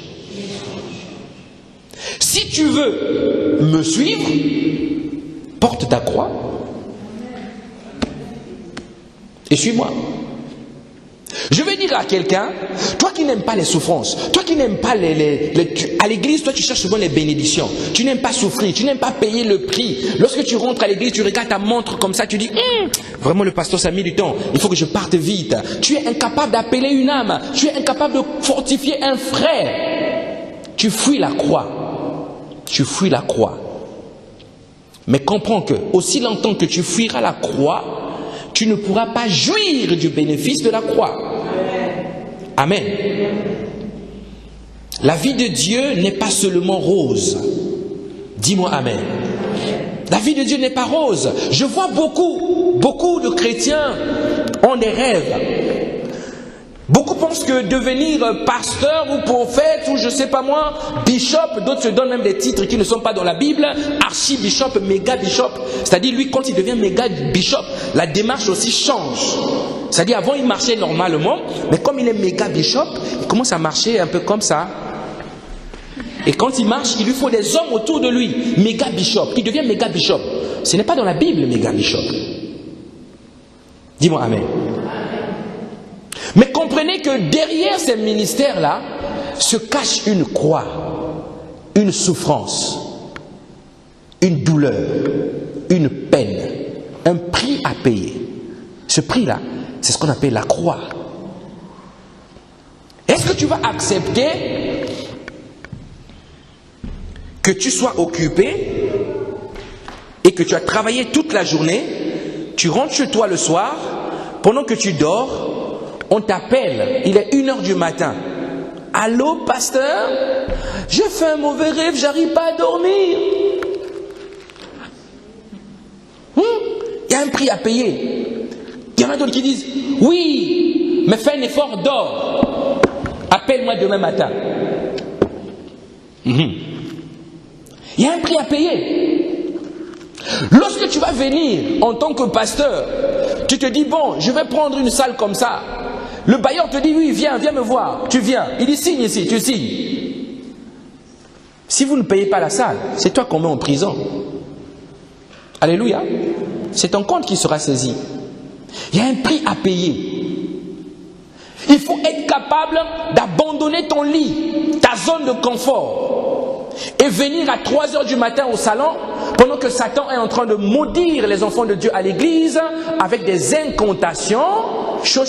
Si tu veux me suivre, porte ta croix et suis-moi. Je vais dire à quelqu'un, toi qui n'aimes pas les souffrances, toi qui n'aimes pas à l'église, toi tu cherches souvent les bénédictions, tu n'aimes pas souffrir, tu n'aimes pas payer le prix. Lorsque tu rentres à l'église, tu regardes ta montre comme ça, tu dis, vraiment le pasteur ça a mis du temps, il faut que je parte vite. Tu es incapable d'appeler une âme, tu es incapable de fortifier un frère. Tu fuis la croix, tu fuis la croix. Mais comprends que, aussi longtemps que tu fuiras la croix, tu ne pourras pas jouir du bénéfice de la croix. Amen. La vie de Dieu n'est pas seulement rose. Dis-moi amen. La vie de Dieu n'est pas rose. Je vois beaucoup de chrétiens ont des rêves. Beaucoup pensent que devenir pasteur ou prophète ou je sais pas moi, bishop, d'autres se donnent même des titres qui ne sont pas dans la Bible, archibishop, méga bishop. C'est-à-dire lui quand il devient méga bishop, la démarche aussi change. C'est-à-dire avant il marchait normalement, mais comme il est méga bishop, il commence à marcher un peu comme ça. Et quand il marche, il lui faut des hommes autour de lui. Méga bishop, il devient méga bishop. Ce n'est pas dans la Bible méga bishop. Dis-moi amen. Mais comprenez que derrière ces ministères-là se cache une croix, une souffrance, une douleur, une peine, un prix à payer. Ce prix-là, c'est ce qu'on appelle la croix. Est-ce que tu vas accepter que tu sois occupé et que tu as travaillé toute la journée, tu rentres chez toi le soir, pendant que tu dors, on t'appelle, il est 1h du matin. Allô, pasteur? J'ai fait un mauvais rêve, j'arrive pas à dormir. Il y a un prix à payer. Il y en a d'autres qui disent, oui, mais fais un effort, dors. Appelle-moi demain matin. Il y a un prix à payer. Lorsque tu vas venir en tant que pasteur, tu te dis, bon, je vais prendre une salle comme ça. Le bailleur te dit, oui, viens me voir. Tu viens. Il dit, signe ici, tu signes. Si vous ne payez pas la salle, c'est toi qu'on met en prison. Alléluia. C'est ton compte qui sera saisi. Il y a un prix à payer. Il faut être capable d'abandonner ton lit, ta zone de confort, et venir à 3h du matin au salon, pendant que Satan est en train de maudire les enfants de Dieu à l'église, avec des incantations, chaud.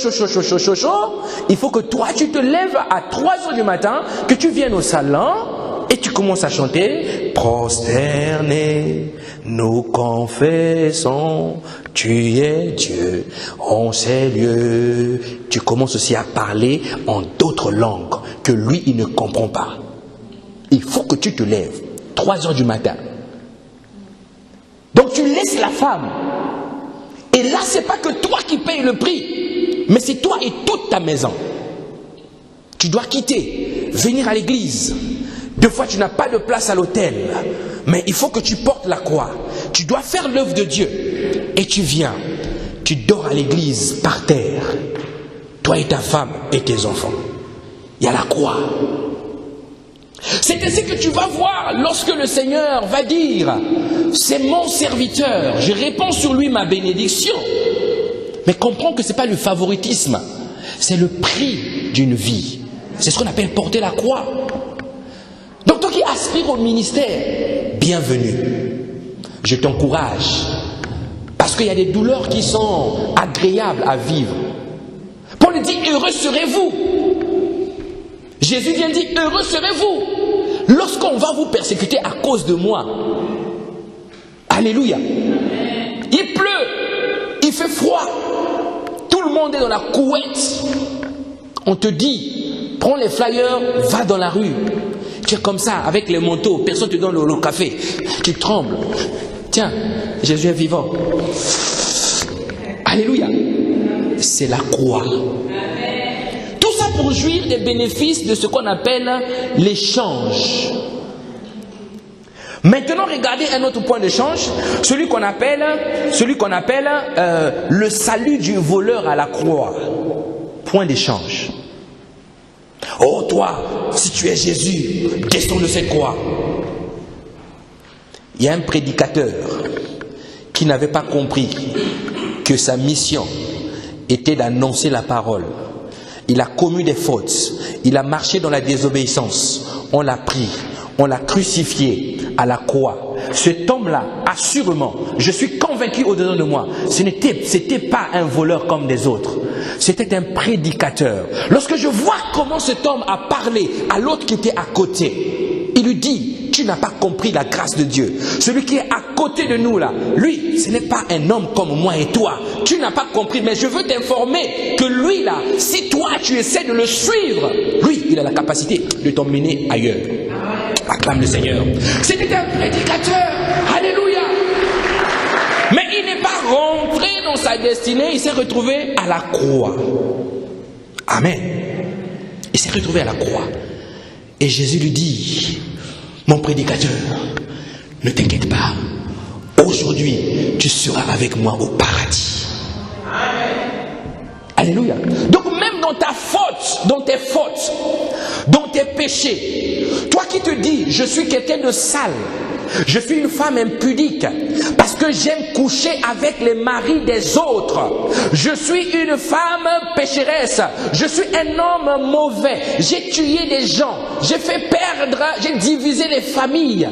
Il faut que toi, tu te lèves à 3h du matin, que tu viennes au salon, et tu commences à chanter, prosternés, nous confessons, tu es Dieu, en ces lieux. Tu commences aussi à parler en d'autres langues, que lui, il ne comprend pas. Il faut que tu te lèves, 3h du matin. Donc tu laisses la femme. Et là, ce n'est pas que toi qui payes le prix, mais c'est toi et toute ta maison. Tu dois quitter, venir à l'église. Deux fois, tu n'as pas de place à l'hôtel, mais il faut que tu portes la croix. Tu dois faire l'œuvre de Dieu. Et tu viens, tu dors à l'église par terre. Toi et ta femme et tes enfants. Il y a la croix. C'est ainsi que tu vas voir lorsque le Seigneur va dire, c'est mon serviteur, je répands sur lui ma bénédiction. Mais comprends que ce n'est pas le favoritisme, c'est le prix d'une vie. C'est ce qu'on appelle porter la croix. Donc toi qui aspires au ministère, bienvenue. Je t'encourage. Parce qu'il y a des douleurs qui sont agréables à vivre. Paul dit, heureux serez-vous. Jésus vient dire, heureux serez-vous lorsqu'on va vous persécuter à cause de moi. Alléluia. Il pleut, il fait froid, tout le monde est dans la couette. On te dit, prends les flyers, va dans la rue. Tu es comme ça, avec les manteaux, personne ne te donne le café. Tu trembles. Tiens, Jésus est vivant. Alléluia. C'est la croix. Tout ça pour jouir des bénéfices de ce qu'on appelle l'échange. Maintenant, regardez un autre point d'échange, celui qu'on appelle le salut du voleur à la croix. Point d'échange. Oh toi, si tu es Jésus, descends de cette croix. Il y a un prédicateur qui n'avait pas compris que sa mission était d'annoncer la parole. Il a commis des fautes, il a marché dans la désobéissance, on l'a pris, on l'a crucifié à la croix. Cet homme-là, assurément, je suis convaincu au-dedans de moi, c'était pas un voleur comme des autres, c'était un prédicateur. Lorsque je vois comment cet homme a parlé à l'autre qui était à côté, il lui dit: tu n'as pas compris la grâce de Dieu. Celui qui est à côté de nous là, lui, ce n'est pas un homme comme moi et toi. Tu n'as pas compris, mais je veux t'informer que lui là, si toi tu essaies de le suivre, lui, il a la capacité de t'emmener ailleurs. Acclame le Seigneur. C'était un prédicateur. Alléluia. Mais il n'est pas rentré dans sa destinée, il s'est retrouvé à la croix. Amen. Il s'est retrouvé à la croix. Et Jésus lui dit: mon prédicateur, ne t'inquiète pas. Aujourd'hui, tu seras avec moi au paradis. Alléluia. Donc même dans ta faute, dans tes fautes, dans tes péchés, toi qui te dis: je suis quelqu'un de sale, je suis une femme impudique, parce que j'aime coucher avec les maris des autres, je suis une femme pécheresse, je suis un homme mauvais, j'ai tué des gens, j'ai fait perdre, j'ai divisé les familles.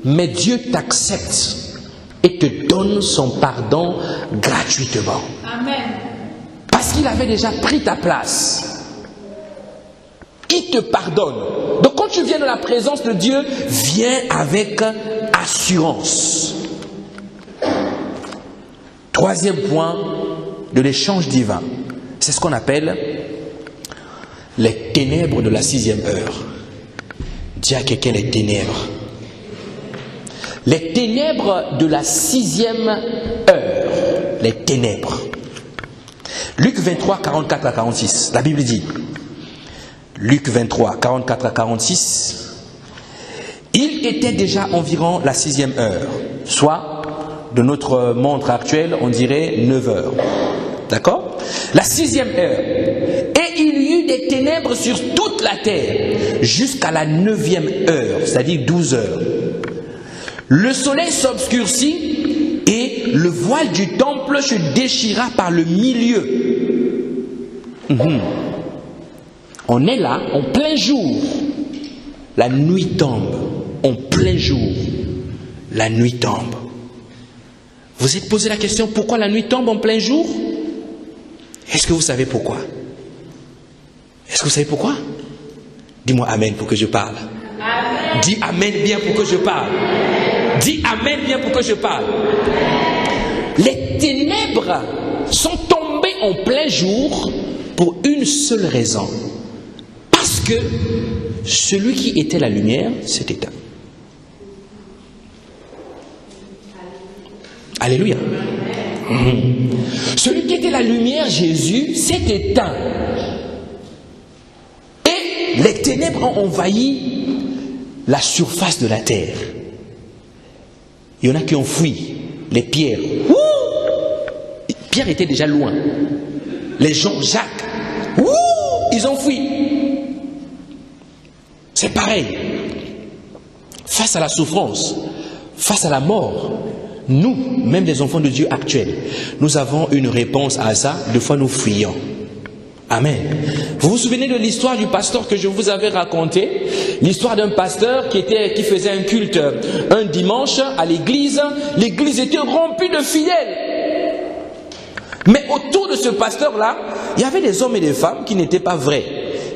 Mais Dieu t'accepte et te donne son pardon gratuitement. Amen. Parce qu'il avait déjà pris ta place. Il te pardonne. Donc quand tu viens dans la présence de Dieu, viens avec assurance. Troisième point de l'échange divin, c'est ce qu'on appelle les ténèbres de la 6e heure. Dis à quelqu'un: les ténèbres. Les ténèbres de la 6e heure. Les ténèbres. Luc 23, 44 à 46. La Bible dit, Luc 23, 44 à 46, il était déjà environ la 6e heure, soit de notre montre actuelle, on dirait 9 heures. D'accord? La 6e heure. Et il y eut des ténèbres sur toute la terre, jusqu'à la 9e heure, c'est-à-dire 12 heures. Le soleil s'obscurcit et le voile du temple se déchira par le milieu. On est là, en plein jour. La nuit tombe. En plein jour. La nuit tombe. Vous êtes posé la question: pourquoi la nuit tombe en plein jour? Est-ce que vous savez pourquoi? Est-ce que vous savez pourquoi? Dis-moi amen pour que je parle. Amen. Dis amen bien pour que je parle. Dis amen bien pour que je parle. Les ténèbres sont tombées en plein jour pour une seule raison. Parce que celui qui était la lumière s'est éteint. Alléluia. Celui qui était la lumière, Jésus, s'est éteint. Et les ténèbres ont envahi la surface de la terre. Il y en a qui ont fui les pierres. Pierre était déjà loin. Les gens, Jacques, ils ont fui. C'est pareil. Face à la souffrance, face à la mort, nous, même les enfants de Dieu actuels, nous avons une réponse à ça. Des fois, nous fuyons. Amen. Vous vous souvenez de l'histoire du pasteur que je vous avais raconté? L'histoire d'un pasteur qui faisait un culte un dimanche à l'église. L'église était remplie de fidèles. Mais autour de ce pasteur-là, il y avait des hommes et des femmes qui n'étaient pas vrais,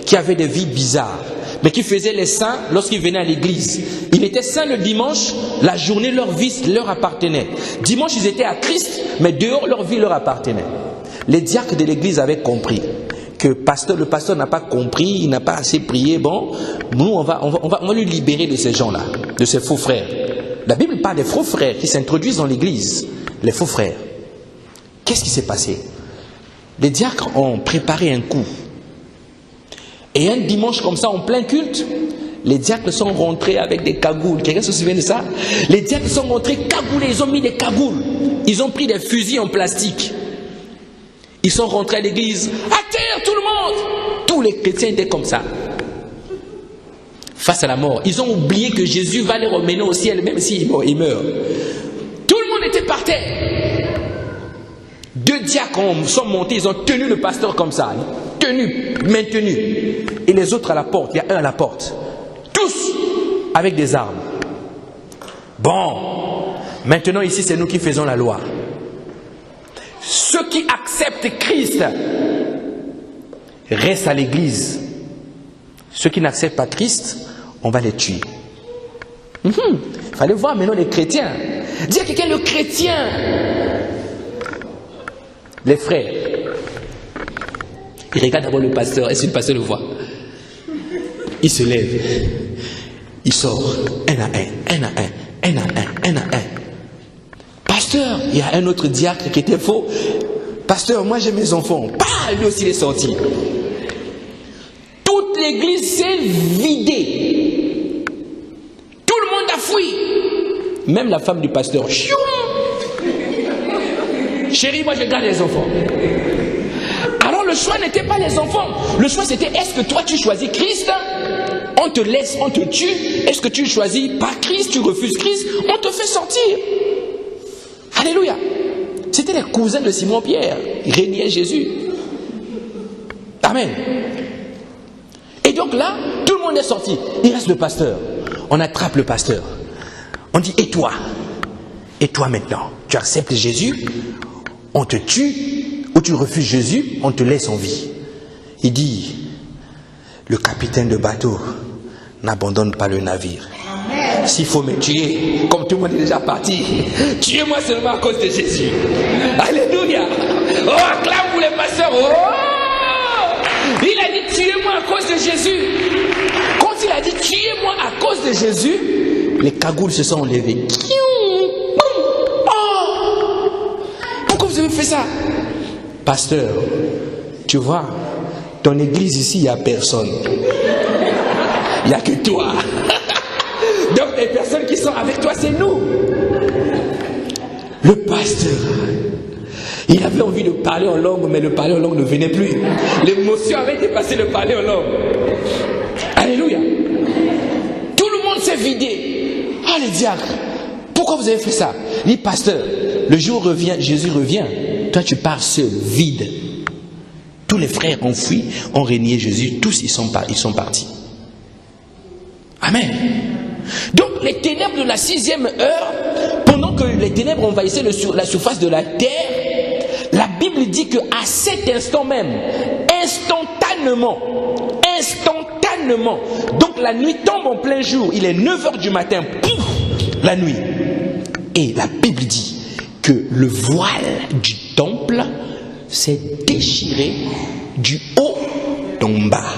qui avaient des vies bizarres, mais qui faisaient les saints lorsqu'ils venaient à l'église. Ils étaient saints le dimanche, la journée, leur vie leur appartenait. Dimanche, ils étaient à Christ, mais dehors, leur vie leur appartenait. Les diacres de l'église avaient compris que le pasteur n'a pas compris, il n'a pas assez prié. Bon, nous, on va lui libérer de ces gens-là, de ces faux frères. La Bible parle des faux frères qui s'introduisent dans l'église, les faux frères. Qu'est-ce qui s'est passé? Les diacres ont préparé un coup. Et un dimanche comme ça, en plein culte, les diacres sont rentrés avec des cagoules. Quelqu'un se souvient de ça? Les diacres sont rentrés cagoulés, ils ont mis des cagoules. Ils ont pris des fusils en plastique. Ils sont rentrés à l'église. À terre, tout le monde! Tous les chrétiens étaient comme ça. face à la mort. Ils ont oublié que Jésus va les remèner au ciel, même s'ils meurent. Tout le monde était par terre. 2 diacres sont montés, ils ont tenu le pasteur comme ça. Tenu, maintenu. Et les autres à la porte, il y a un à la porte. Tous avec des armes. Bon, maintenant ici c'est nous qui faisons la loi. Ceux qui acceptent Christ restent à l'église. Ceux qui n'acceptent pas Christ, on va les tuer. Il fallait voir maintenant les chrétiens. Dis à quelqu'un, le chrétien. Les frères. Il regarde d'abord le pasteur. Est-ce que le pasteur le voit? Il se lève. Il sort. Un à un. Pasteur, il y a un autre diacre qui était faux. Pasteur, moi j'ai mes enfants. Bah, lui aussi il est sorti. Toute l'église s'est vidée. Tout le monde a fui. Même la femme du pasteur. Chioum. Chérie, moi je garde les enfants. Alors le choix n'était pas les enfants. Le choix c'était, est-ce que toi tu choisis Christ? On te laisse, on te tue. Est-ce que tu choisis pas Christ? Tu refuses Christ? On te fait sortir. Alléluia. C'était les cousins de Simon-Pierre. Ils régnaient Jésus. Amen. Et donc là, tout le monde est sorti. Il reste le pasteur. On attrape le pasteur. On dit, et toi? Et toi maintenant? Tu acceptes Jésus? On te tue? Ou tu refuses Jésus? On te laisse en vie. Il dit, le capitaine de bateau n'abandonne pas le navire. S'il faut me tuer, comme tout le monde est déjà parti, tuez-moi seulement à cause de Jésus. Alléluia. Oh, acclame pour les pasteurs. Oh, il a dit tuez-moi à cause de Jésus. Quand il a dit tuez-moi à cause de Jésus, les cagoules se sont enlevées. Oh, pourquoi vous avez fait ça? Pasteur, tu vois, ton église ici, il n'y a personne. Il n'y a que toi. Donc les personnes qui sont avec toi, c'est nous. Le pasteur, il avait envie de parler en langue, mais le parler en langue ne venait plus. L'émotion avait dépassé le parler en langue. Alléluia. Tout le monde s'est vidé. Ah, les diacres, pourquoi vous avez fait ça? Il dit, pasteur, le jour revient, Jésus revient. Toi, tu pars seul, vide. Tous les frères ont fui, ont régné Jésus. Tous, ils sont partis. Amen. Donc les ténèbres de la 6e heure, pendant que les ténèbres envahissaient la surface de la terre, la Bible dit qu'à cet instant même, instantanément, donc la nuit tombe en plein jour, il est 9h du matin, pouf, la nuit. Et la Bible dit que le voile du temple s'est déchiré du haut en bas.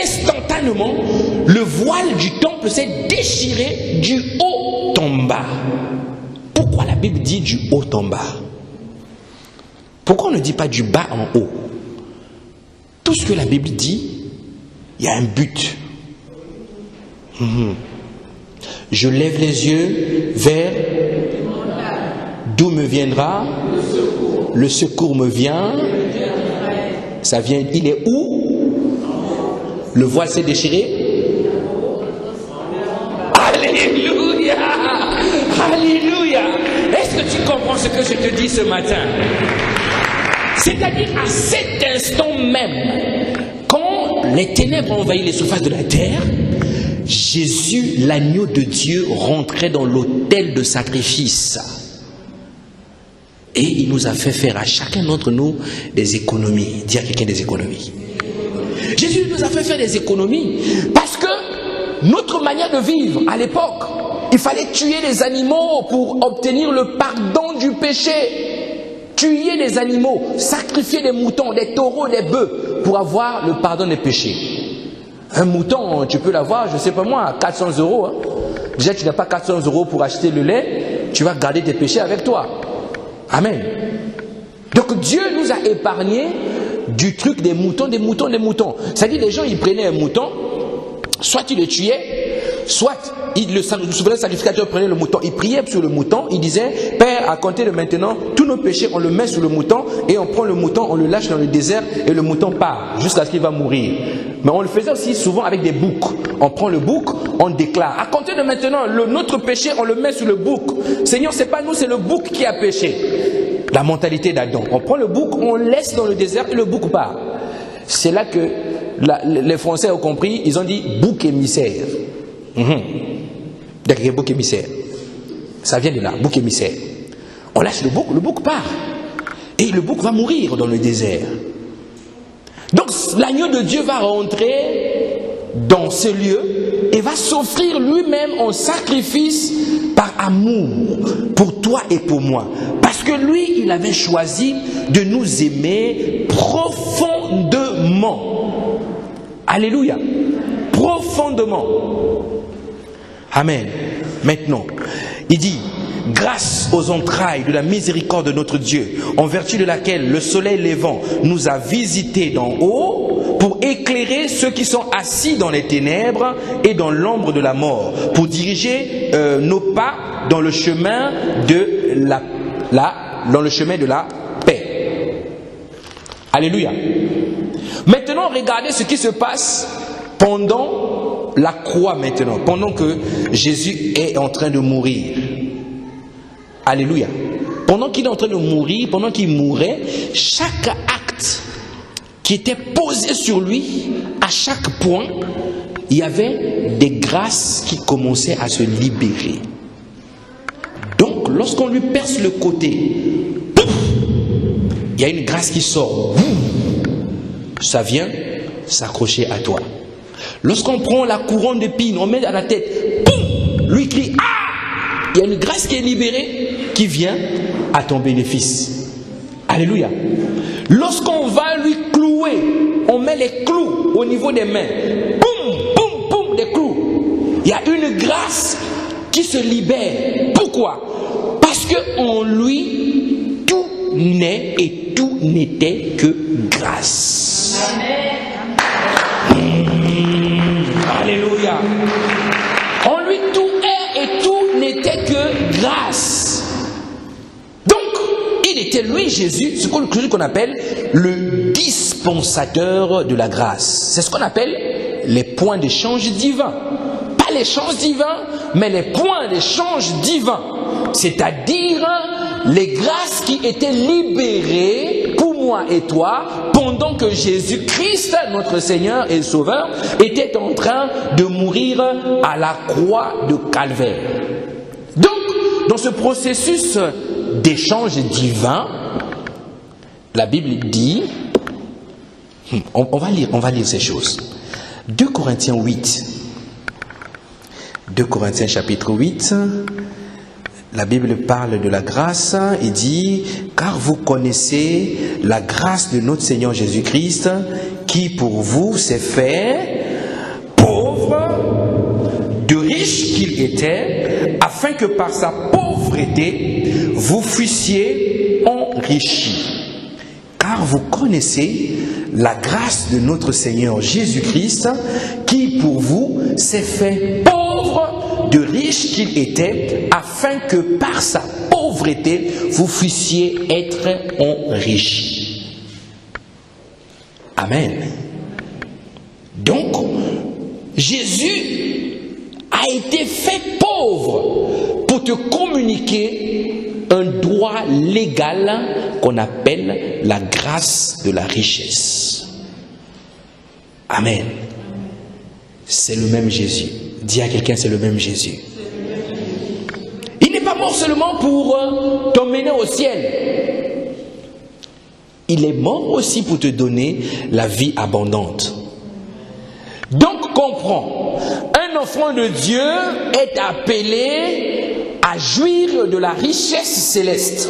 Instantanément, le voile du temple s'est déchiré du haut en bas. Pourquoi la Bible dit du haut en bas? Pourquoi on ne dit pas du bas en haut? Tout ce que la Bible dit, il y a un but. Je lève les yeux vers d'où me viendra le secours me vient. Ça vient, il est où? Le voile s'est déchiré. Alléluia. Alléluia. Est-ce que tu comprends ce que je te dis ce matin? C'est-à-dire à cet instant même, quand les ténèbres ont envahi les surfaces de la terre, Jésus, l'agneau de Dieu, rentrait dans l'autel de sacrifice. Et il nous a fait faire à chacun d'entre nous des économies. Dis à quelqu'un des économies. Jésus nous a fait faire des économies parce que notre manière de vivre à l'époque, il fallait tuer les animaux pour obtenir le pardon du péché. Tuer les animaux, sacrifier des moutons, des taureaux, des bœufs pour avoir le pardon des péchés. Un mouton, tu peux l'avoir, je ne sais pas moi, à 400 €. Hein. Déjà, tu n'as pas 400 € pour acheter le lait, tu vas garder tes péchés avec toi. Amen. Donc Dieu nous a épargné du truc des moutons. C'est-à-dire les gens, ils prenaient un mouton, soit ils le tuaient, soit le souverain sacrificateur prenait le mouton, il priait sur le mouton, il disait, Père, à compter de maintenant, tous nos péchés, on le met sur le mouton, et on prend le mouton, on le lâche dans le désert, et le mouton part, jusqu'à ce qu'il va mourir. Mais on le faisait aussi souvent avec des boucs. On prend le bouc, on déclare. À compter de maintenant, notre péché, on le met sur le bouc. Seigneur, c'est pas nous, c'est le bouc qui a péché. La mentalité d'Adam. On prend le bouc, on laisse dans le désert et le bouc part. C'est là que les Français ont compris, ils ont dit bouc émissaire. D'accord, bouc émissaire. Ça vient de là, bouc émissaire. On lâche le bouc part. Et le bouc va mourir dans le désert. Donc l'agneau de Dieu va rentrer dans ce lieu et va s'offrir lui-même en sacrifice par amour pour toi et pour moi. Parce que lui, il avait choisi de nous aimer profondément. Alléluia. Profondément. Amen. Maintenant, il dit, grâce aux entrailles de la miséricorde de notre Dieu, en vertu de laquelle le soleil levant nous a visités d'en haut, pour éclairer ceux qui sont assis dans les ténèbres et dans l'ombre de la mort, pour diriger nos pas dans le chemin de la paix. Alléluia. Maintenant, regardez ce qui se passe pendant la croix maintenant, pendant que Jésus est en train de mourir. Alléluia. Pendant qu'il est en train de mourir, pendant qu'il mourait, chaque acte qui était posé sur lui, à chaque point, il y avait des grâces qui commençaient à se libérer. Donc, lorsqu'on lui perce le côté, pouf, il y a une grâce qui sort. Ça vient s'accrocher à toi. Lorsqu'on prend la couronne d'épines, on met à la tête, pouf, lui crie, ah! Il y a une grâce qui est libérée, qui vient à ton bénéfice. Alléluia. Lorsqu'on va lui clouer, on met les clous au niveau des mains. Boum, boum, boum, des clous. Il y a une grâce qui se libère. Pourquoi? Parce qu'en lui, tout n'est et tout n'était que grâce. Alléluia. En lui, tout est et tout n'était que grâce. Il était lui, Jésus, ce qu'on appelle le dispensateur de la grâce. C'est ce qu'on appelle les points d'échange divins. Pas l'échange divin, mais les points d'échange divins. C'est-à-dire les grâces qui étaient libérées pour moi et toi pendant que Jésus-Christ, notre Seigneur et Sauveur, était en train de mourir à la croix de Calvaire. Donc, dans ce processus d'échange divin, la Bible dit, on va lire ces choses. 2 Corinthiens 8, 2 Corinthiens chapitre 8, la Bible parle de la grâce et dit, car vous connaissez la grâce de notre Seigneur Jésus-Christ, qui pour vous s'est fait pauvre, de riche qu'il était, afin que par sa pauvreté, vous fussiez enrichis. Car vous connaissez la grâce de notre Seigneur Jésus-Christ, qui pour vous s'est fait pauvre, de riche qu'il était, afin que par sa pauvreté, vous fussiez être enrichis. Amen. Donc, Jésus a été fait pauvre pour te communiquer un droit légal qu'on appelle la grâce de la richesse. Amen. C'est le même Jésus. Dis à quelqu'un, c'est le même Jésus. Il n'est pas mort seulement pour t'emmener au ciel. Il est mort aussi pour te donner la vie abondante. Donc comprends, un enfant de Dieu est appelé à jouir de la richesse céleste.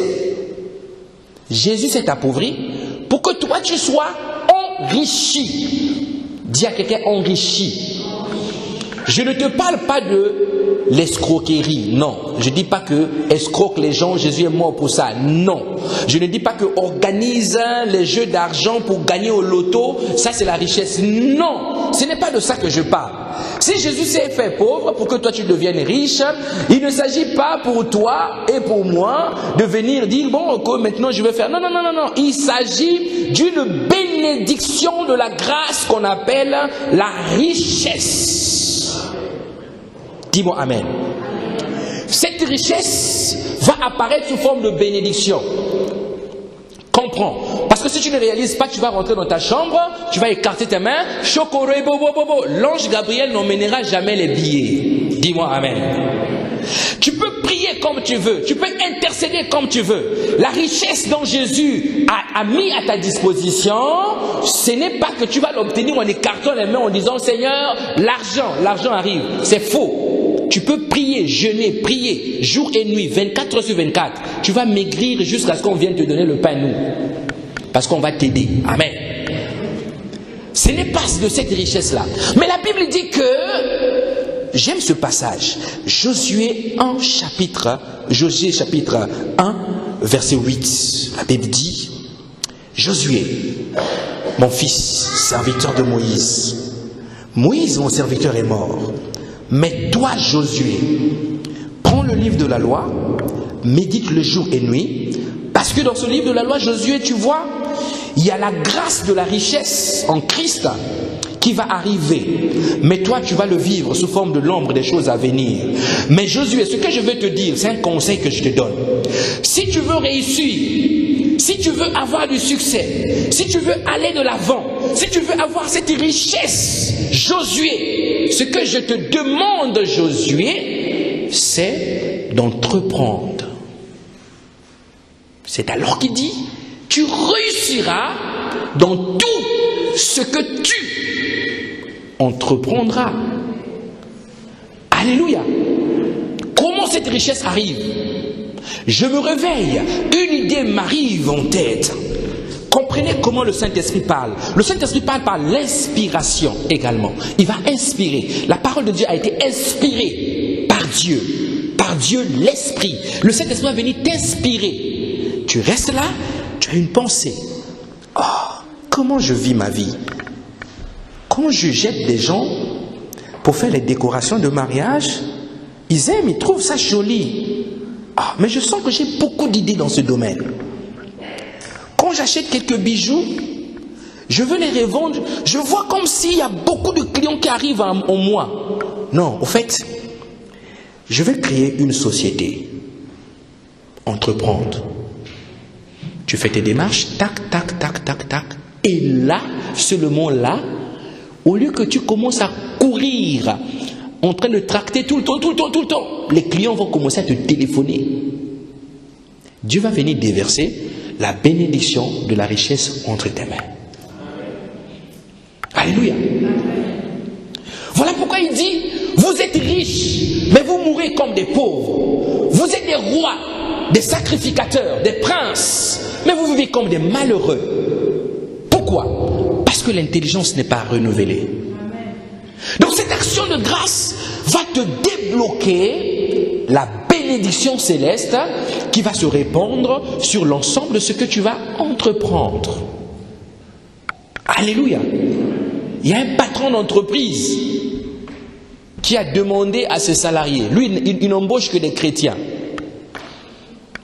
Jésus s'est appauvri pour que toi tu sois enrichi. Dis à quelqu'un enrichi. Je ne te parle pas de l'escroquerie, non. Je ne dis pas que escroque les gens, Jésus est mort pour ça, non. Je ne dis pas que organise les jeux d'argent pour gagner au loto, ça c'est la richesse, non. Ce n'est pas de ça que je parle. Si Jésus s'est fait pauvre pour que toi tu deviennes riche, il ne s'agit pas pour toi et pour moi de venir dire, bon, ok, maintenant je vais faire. Non, non, non, non, non. Il s'agit d'une bénédiction bénédiction de la grâce qu'on appelle la richesse. Dis-moi amen. Cette richesse va apparaître sous forme de bénédiction. Comprends. Parce que si tu ne réalises pas, tu vas rentrer dans ta chambre, tu vas écarter tes mains. L'ange Gabriel n'emmènera jamais les billets. Dis-moi amen. Tu peux prier comme tu veux. Tu peux intercéder comme tu veux. La richesse dont Jésus a mis à ta disposition, ce n'est pas que tu vas l'obtenir en écartant les mains en disant Seigneur, l'argent arrive. C'est faux. Tu peux prier, jeûner, prier, jour et nuit, 24 heures sur 24. Tu vas maigrir jusqu'à ce qu'on vienne te donner le pain, nous. Parce qu'on va t'aider. Amen. Ce n'est pas de cette richesse-là. Mais la Bible dit que, j'aime ce passage, Josué chapitre 1, verset 8. La Bible dit, Josué, mon fils, serviteur de Moïse. Moïse, mon serviteur, est mort. Mais toi, Josué, prends le livre de la loi, médite le jour et nuit, parce que dans ce livre de la loi, Josué, tu vois, il y a la grâce de la richesse en Christ qui va arriver. Mais toi, tu vas le vivre sous forme de l'ombre des choses à venir. Mais Josué, ce que je veux te dire, c'est un conseil que je te donne. Si tu veux réussir, si tu veux avoir du succès, si tu veux aller de l'avant, si tu veux avoir cette richesse, Josué, ce que je te demande, Josué, c'est d'entreprendre. C'est alors qu'il dit, tu réussiras dans tout ce que tu entreprendras. Alléluia. Comment cette richesse arrive? Je me réveille, une idée m'arrive en tête. Comprenez comment le Saint-Esprit parle. Le Saint-Esprit parle par l'inspiration également. Il va inspirer. La parole de Dieu a été inspirée par Dieu. Par Dieu l'Esprit. Le Saint-Esprit va venir t'inspirer. Tu restes là, tu as une pensée. Oh, comment je vis ma vie? Quand je jette des gens pour faire les décorations de mariage, ils aiment, ils trouvent ça joli. Ah, mais je sens que j'ai beaucoup d'idées dans ce domaine. Quand j'achète quelques bijoux, je veux les revendre. Je vois comme s'il y a beaucoup de clients qui arrivent en moi. Non, au fait, je vais créer une société. Entreprendre. Tu fais tes démarches, tac, tac, tac, tac, tac. Et là, seulement là, au lieu que tu commences à courir, en train de tracter tout le temps, les clients vont commencer à te téléphoner. Dieu va venir déverser la bénédiction de la richesse entre tes mains. Alléluia. Voilà pourquoi il dit, vous êtes riches, mais vous mourrez comme des pauvres. Vous êtes des rois, des sacrificateurs, des princes, mais vous vivez comme des malheureux. Pourquoi? Parce que l'intelligence n'est pas renouvelée. Donc cette action de grâce va te débloquer la bénédiction céleste qui va se répandre sur l'ensemble de ce que tu vas entreprendre. Alléluia. Il y a un patron d'entreprise qui a demandé à ses salariés, lui il n'embauche que des chrétiens.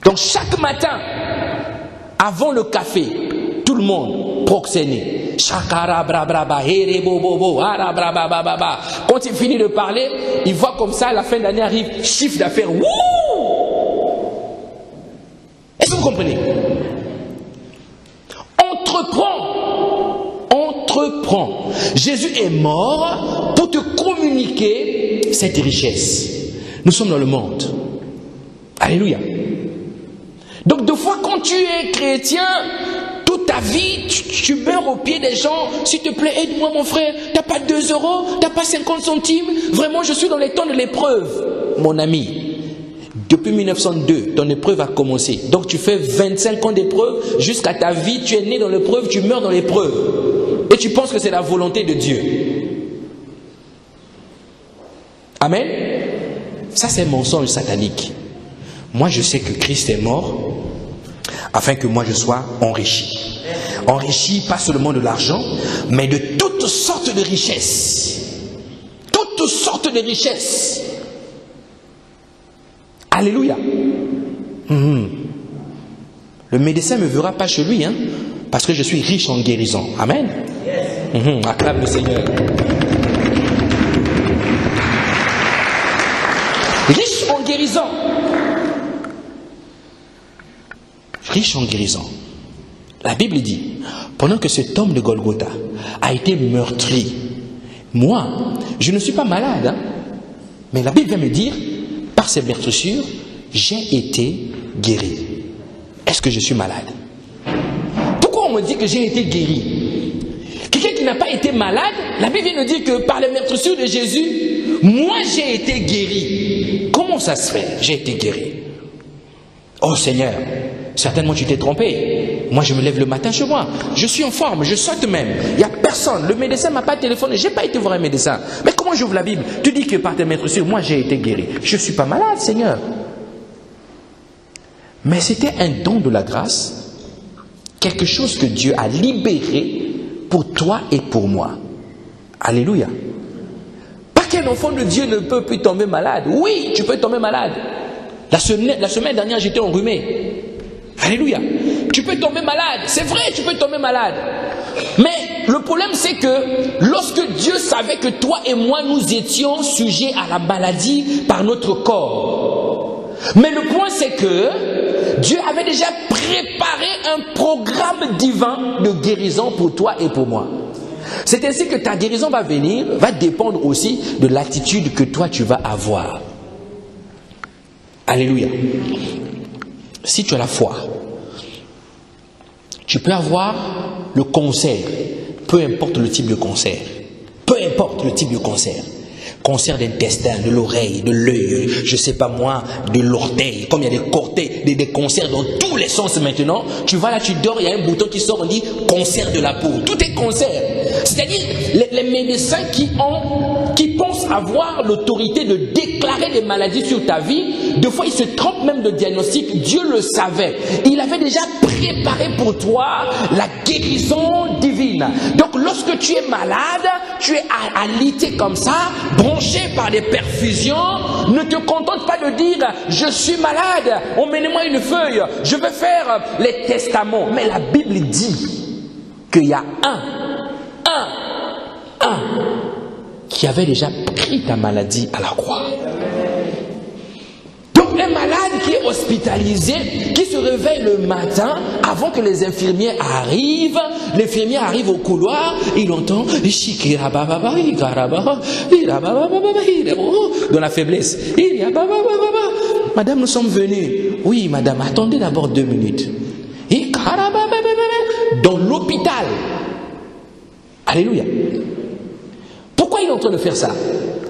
Donc chaque matin, avant le café, tout le monde proxénait. Quand il finit de parler, il voit comme ça, la fin d'année arrive, chiffre d'affaires. Est-ce que vous comprenez? Entreprends. Jésus est mort pour te communiquer cette richesse. Nous sommes dans le monde. Alléluia. Donc deux fois quand tu es chrétien, toute ta vie, tu meurs aux pieds des gens. S'il te plaît, aide-moi mon frère. T'as pas 2 €, t'as pas 50 centimes. Vraiment, je suis dans les temps de l'épreuve. Mon ami, depuis 1902, ton épreuve a commencé. Donc tu fais 25 ans d'épreuve. Jusqu'à ta vie, tu es né dans l'épreuve, tu meurs dans l'épreuve. Et tu penses que c'est la volonté de Dieu. Amen. Ça, c'est un mensonge satanique. Moi, je sais que Christ est mort afin que moi je sois enrichi. Enrichi pas seulement de l'argent, mais de toutes sortes de richesses. Toutes sortes de richesses. Alléluia. Le médecin ne me verra pas chez lui. Parce que je suis riche en guérison. Amen. Acclame le Seigneur. Riche en guérison. Riche en guérison. La Bible dit, pendant que cet homme de Golgotha a été meurtri, moi, je ne suis pas malade, hein, mais la Bible vient me dire, par ces meurtrissures, j'ai été guéri. Est-ce que je suis malade? Pourquoi on me dit que j'ai été guéri? Quelqu'un qui n'a pas été malade, la Bible vient nous dire que par les meurtrissures de Jésus, moi j'ai été guéri. Comment ça se fait? J'ai été guéri. Oh Seigneur, certainement tu t'es trompé. Moi je me lève le matin chez moi, je suis en forme, je saute même. Il n'y a personne, le médecin ne m'a pas téléphoné, je n'ai pas été voir un médecin. Mais comment j'ouvre la Bible? Tu dis que par tes meurtrissures, moi j'ai été guéri. Je ne suis pas malade, Seigneur. Mais c'était un don de la grâce, quelque chose que Dieu a libéré pour toi et pour moi. Alléluia. Pas qu'un enfant de Dieu ne peut plus tomber malade. Oui, tu peux tomber malade. La semaine dernière, j'étais enrhumé. Alléluia. Tu peux tomber malade. C'est vrai, tu peux tomber malade. Mais le problème, c'est que lorsque Dieu savait que toi et moi, nous étions sujets à la maladie par notre corps. Mais le point, c'est que Dieu avait déjà préparé un programme divin de guérison pour toi et pour moi. C'est ainsi que ta guérison va venir, va dépendre aussi de l'attitude que toi tu vas avoir. Alléluia. Si tu as la foi, tu peux avoir le cancer, peu importe le type de cancer. Peu importe le type de cancer. Cancer d'intestin, de l'oreille, de l'œil, je ne sais pas moi, de l'orteil. Comme il y a des cancers dans tous les sens maintenant, tu vas là, tu dors, il y a un bouton qui sort, on dit cancer de la peau. Tout est cancer. C'est-à-dire les médecins qui pensent avoir l'autorité de déclarer des maladies sur ta vie, des fois ils se trompent même de diagnostic. Dieu le savait. Il avait déjà préparé pour toi la guérison divine. Donc lorsque tu es malade, tu es alité comme ça, branché par des perfusions, ne te contente pas de dire je suis malade, emmenez-moi une feuille, je veux faire les testaments. Mais la Bible dit qu'il y a un qui avait déjà pris ta maladie à la croix. Donc un malade qui est hospitalisé, qui se réveille le matin avant que les infirmiers arrivent, l'infirmier arrive au couloir, il entend dans la faiblesse. Madame, nous sommes venus. Oui, madame, attendez d'abord 2 minutes. Dans l'hôpital. Alléluia. Pourquoi il est en train de faire ça?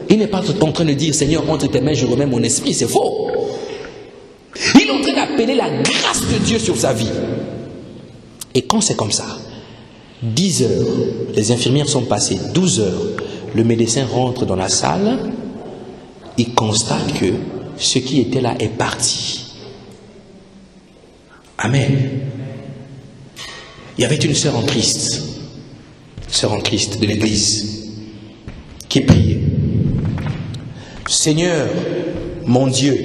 Il n'est pas en train de dire Seigneur, entre tes mains, je remets mon esprit. C'est faux. Il est en train d'appeler la grâce de Dieu sur sa vie. Et quand c'est comme ça, 10 heures, les infirmières sont passées, 12 heures, le médecin rentre dans la salle, il constate que ce qui était là est parti. Amen. Il y avait une sœur en Christ de l'église, qui priait. Seigneur, mon Dieu,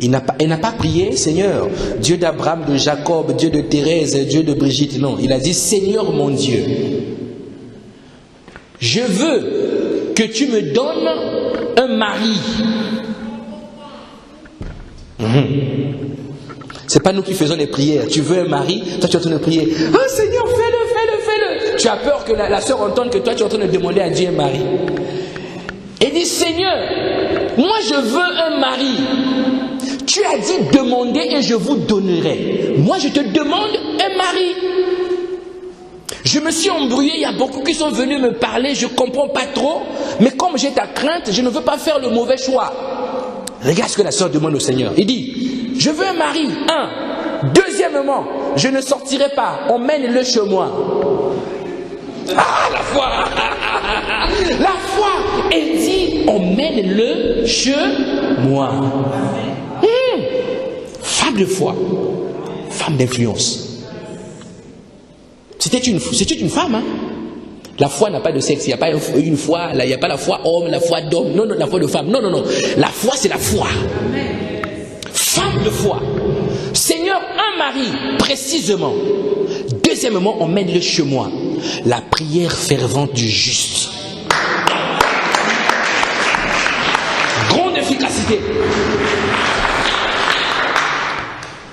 elle n'a pas prié, Seigneur, Dieu d'Abraham, de Jacob, Dieu de Thérèse, Dieu de Brigitte, non. Il a dit, Seigneur, mon Dieu, je veux que tu me donnes un mari. C'est pas nous qui faisons les prières. Tu veux un mari, toi tu es en train de prier. Ah Seigneur, fais-le. Tu as peur que la sœur entende que toi tu es en train de demander à Dieu un mari. Et dit Seigneur, moi je veux un mari. Tu as dit demandez et je vous donnerai. Moi je te demande un mari. Je me suis embrouillé, il y a beaucoup qui sont venus me parler, je ne comprends pas trop. Mais comme j'ai ta crainte, je ne veux pas faire le mauvais choix. Regarde ce que la sœur demande au Seigneur. Il dit, je veux un mari, 1. Deuxièmement, je ne sortirai pas, emmène-le chez moi. Ah, la foi. La foi, elle dit, emmène-le chez moi. Femme de foi, femme d'influence. C'était une femme, hein? La foi n'a pas de sexe, il n'y a pas une foi, il n'y a pas la foi homme, la foi d'homme, non, la foi de femme, non. La foi, c'est la foi. Femme de foi. Seigneur, un mari, précisément. Deuxièmement, on mène le chez moi. La prière fervente du juste. Grande efficacité.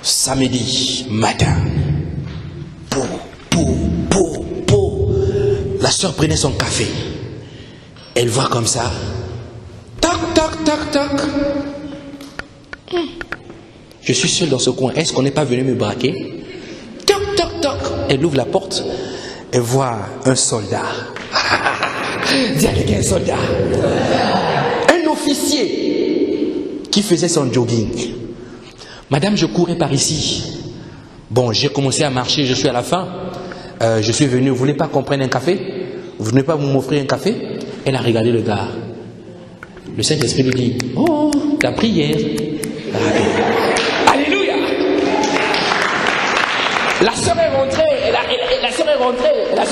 Samedi matin. La sœur prenait son café. Elle voit comme ça. Tac, tac, tac, tac. Je suis seul dans ce coin. Est-ce qu'on n'est pas venu me braquer? Toc, toc, toc. Elle ouvre la porte. Elle voit un soldat. Dis à quelqu'un, un soldat. Un officier qui faisait son jogging. Madame, je courais par ici. Bon, j'ai commencé à marcher, je suis à la fin. Je suis venu, vous voulez pas qu'on prenne un café? Vous ne voulez pas m'offrir un café? Elle a regardé le gars. Le Saint-Esprit lui dit, oh, la prière. Alléluia. La sœur est rentrée, la sœur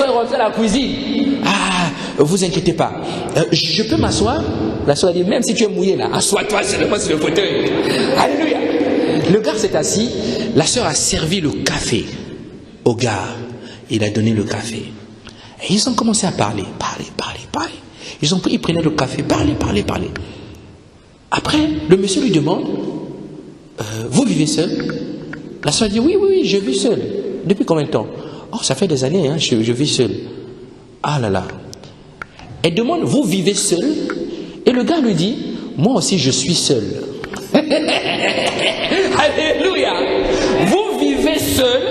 est rentrée à la cuisine. Ah, vous inquiétez pas. Je peux m'asseoir? La sœur a dit, même si tu es mouillé là, assois-toi seulement sur le fauteuil. Alléluia. Le gars s'est assis, la sœur a servi le café au gars. Il a donné le café. Et ils ont commencé à parler. Ils prenaient le café, parler. Après, le monsieur lui demande, vous vivez seul? La soeur dit, oui, je vis seul. Depuis combien de temps? Oh, ça fait des années, hein, je vis seul. Ah là là. Elle demande, vous vivez seul? Et le gars lui dit, moi aussi je suis seul. Alléluia. Vous vivez seul,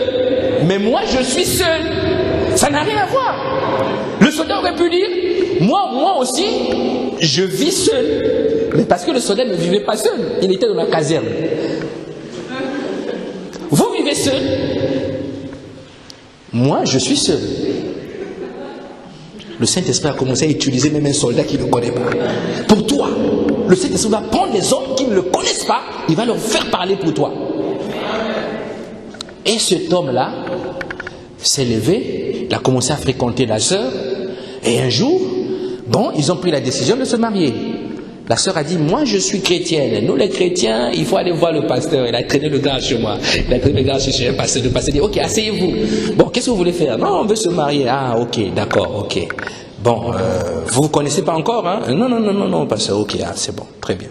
mais moi je suis seul. Ça n'a rien à voir. Le soldat aurait pu dire, moi aussi, je vis seul. Mais parce que le soldat ne vivait pas seul, il était dans la caserne. Vous vivez seul, moi je suis seul. Le Saint-Esprit a commencé à utiliser même un soldat qui ne le connaît pas. Pour toi, le Saint-Esprit va prendre les hommes qui ne le connaissent pas, il va leur faire parler pour toi. Et cet homme-là s'est levé, il a commencé à fréquenter la sœur, et un jour, ils ont pris la décision de se marier. La sœur a dit, moi je suis chrétienne, nous les chrétiens, il faut aller voir le pasteur. Il a traîné le gars chez moi, il a traîné le gars chez un pasteur. Le pasteur dit, ok, asseyez-vous. Bon, qu'est-ce que vous voulez faire? Non, on veut se marier. Ah, ok, d'accord, ok. Bon, vous ne connaissez pas encore, hein? Non, pasteur, ok, c'est bon, très bien.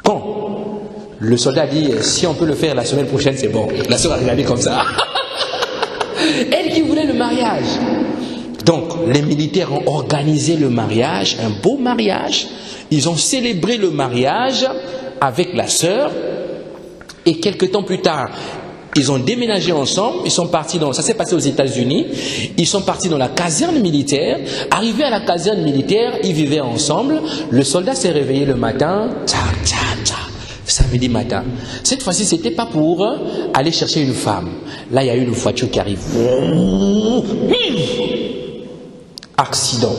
Quand le soldat dit, si on peut le faire la semaine prochaine, c'est bon. La sœur a regardé comme ça. Elle qui voulait le mariage. Donc, les militaires ont organisé le mariage, un beau mariage. Ils ont célébré le mariage avec la sœur. Et quelques temps plus tard, ils ont déménagé ensemble. Ils sont partis ça s'est passé aux États-Unis. Ils sont partis dans la caserne militaire. Arrivés à la caserne militaire, ils vivaient ensemble. Le soldat s'est réveillé le matin. Samedi matin. Cette fois-ci, c'était pas pour aller chercher une femme. Là, il y a eu une voiture qui arrive. Accident.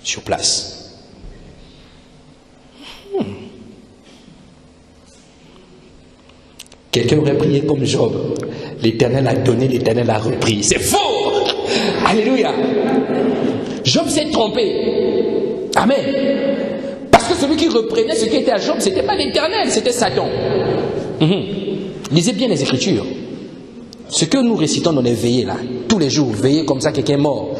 Sur place. Quelqu'un aurait prié comme Job. L'Éternel a donné, l'Éternel a repris. C'est faux. Alléluia. Job s'est trompé. Amen. Parce que celui qui reprenait ce qui était à Job, ce n'était pas l'Éternel, c'était Satan. Lisez bien les Écritures. Ce que nous récitons dans les veillées là, tous les jours, veillez comme ça, quelqu'un est mort.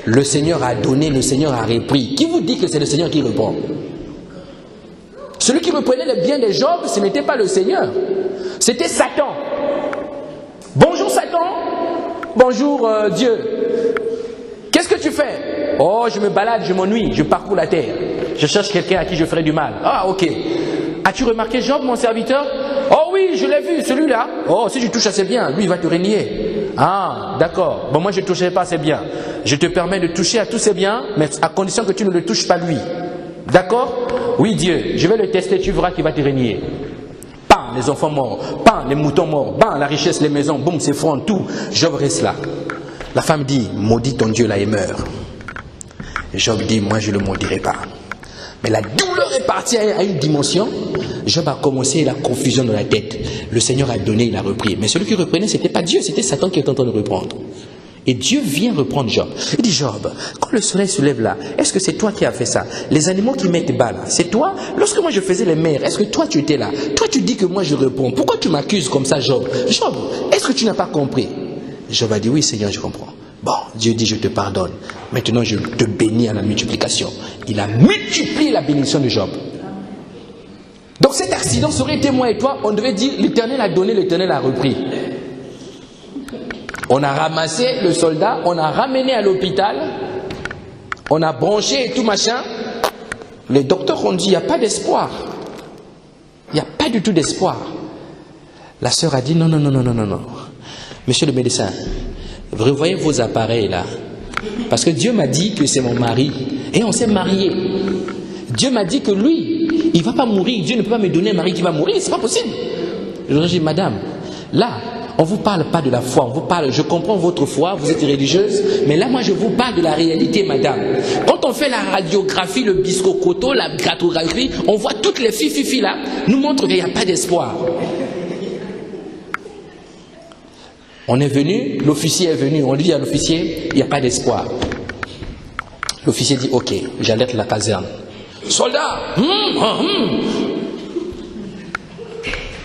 Le Seigneur a donné, le Seigneur a repris. Qui vous dit que c'est le Seigneur qui reprend? Celui qui reprenait le bien de Job, ce n'était pas le Seigneur. C'était Satan. Bonjour Satan. Bonjour Dieu. Qu'est-ce que tu fais? Oh, je me balade, je m'ennuie, je parcours la terre. Je cherche quelqu'un à qui je ferai du mal. Ah, ok. As-tu remarqué Job, mon serviteur? Oh oui, je l'ai vu, celui-là. Oh, si tu touches assez bien, lui, il va te régner. Ah, d'accord. Bon, moi, je ne toucherai pas assez bien. Je te permets de toucher à tous ses biens, mais à condition que tu ne le touches pas lui. D'accord? Oui, Dieu, je vais le tester, tu verras qu'il va te régner. Bam, les enfants morts. Bam, les moutons morts. Bam, la richesse, les maisons. Boum, ses fronts, tout. Job reste là. La femme dit, maudit ton Dieu là et meurt. Job dit, moi, je ne le maudirai pas. Mais la douleur est partie à une dimension. Job a commencé la confusion dans la tête. Le Seigneur a donné, il a repris. Mais celui qui reprenait, ce n'était pas Dieu, c'était Satan qui était en train de reprendre. Et Dieu vient reprendre Job. Il dit, Job, quand le soleil se lève là, est-ce que c'est toi qui as fait ça? Les animaux qui mettent bas là, c'est toi? Lorsque moi je faisais les mers, est-ce que toi tu étais là? Toi tu dis que moi je réponds. Pourquoi tu m'accuses comme ça, Job? Job, est-ce que tu n'as pas compris? Job a dit, oui Seigneur, je comprends. Bon, Dieu dit, je te pardonne. Maintenant, je te bénis à la multiplication. Il a multiplié la bénédiction de Job. Donc cet accident serait été moi et toi, on devait dire, l'Éternel a donné, l'Éternel a repris. On a ramassé le soldat, on a ramené à l'hôpital, on a branché et tout machin. Les docteurs ont dit, il n'y a pas d'espoir. Il n'y a pas du tout d'espoir. La sœur a dit, non. Monsieur le médecin, revoyez vos appareils là. Parce que Dieu m'a dit que c'est mon mari. Et on s'est mariés. Dieu m'a dit que lui, il ne va pas mourir. Dieu ne peut pas me donner un mari qui va mourir. C'est pas possible. Je lui ai dit, madame, là, on ne vous parle pas de la foi. On vous parle, je comprends votre foi, vous êtes religieuse. Mais là, moi, je vous parle de la réalité, madame. Quand on fait la radiographie, le biscocoto, la gradographie, on voit toutes les filles là, nous montrent qu'il n'y a pas d'espoir. On est venu, l'officier est venu, on dit à l'officier, il n'y a pas d'espoir. L'officier dit, ok, j'alerte la caserne. Soldat,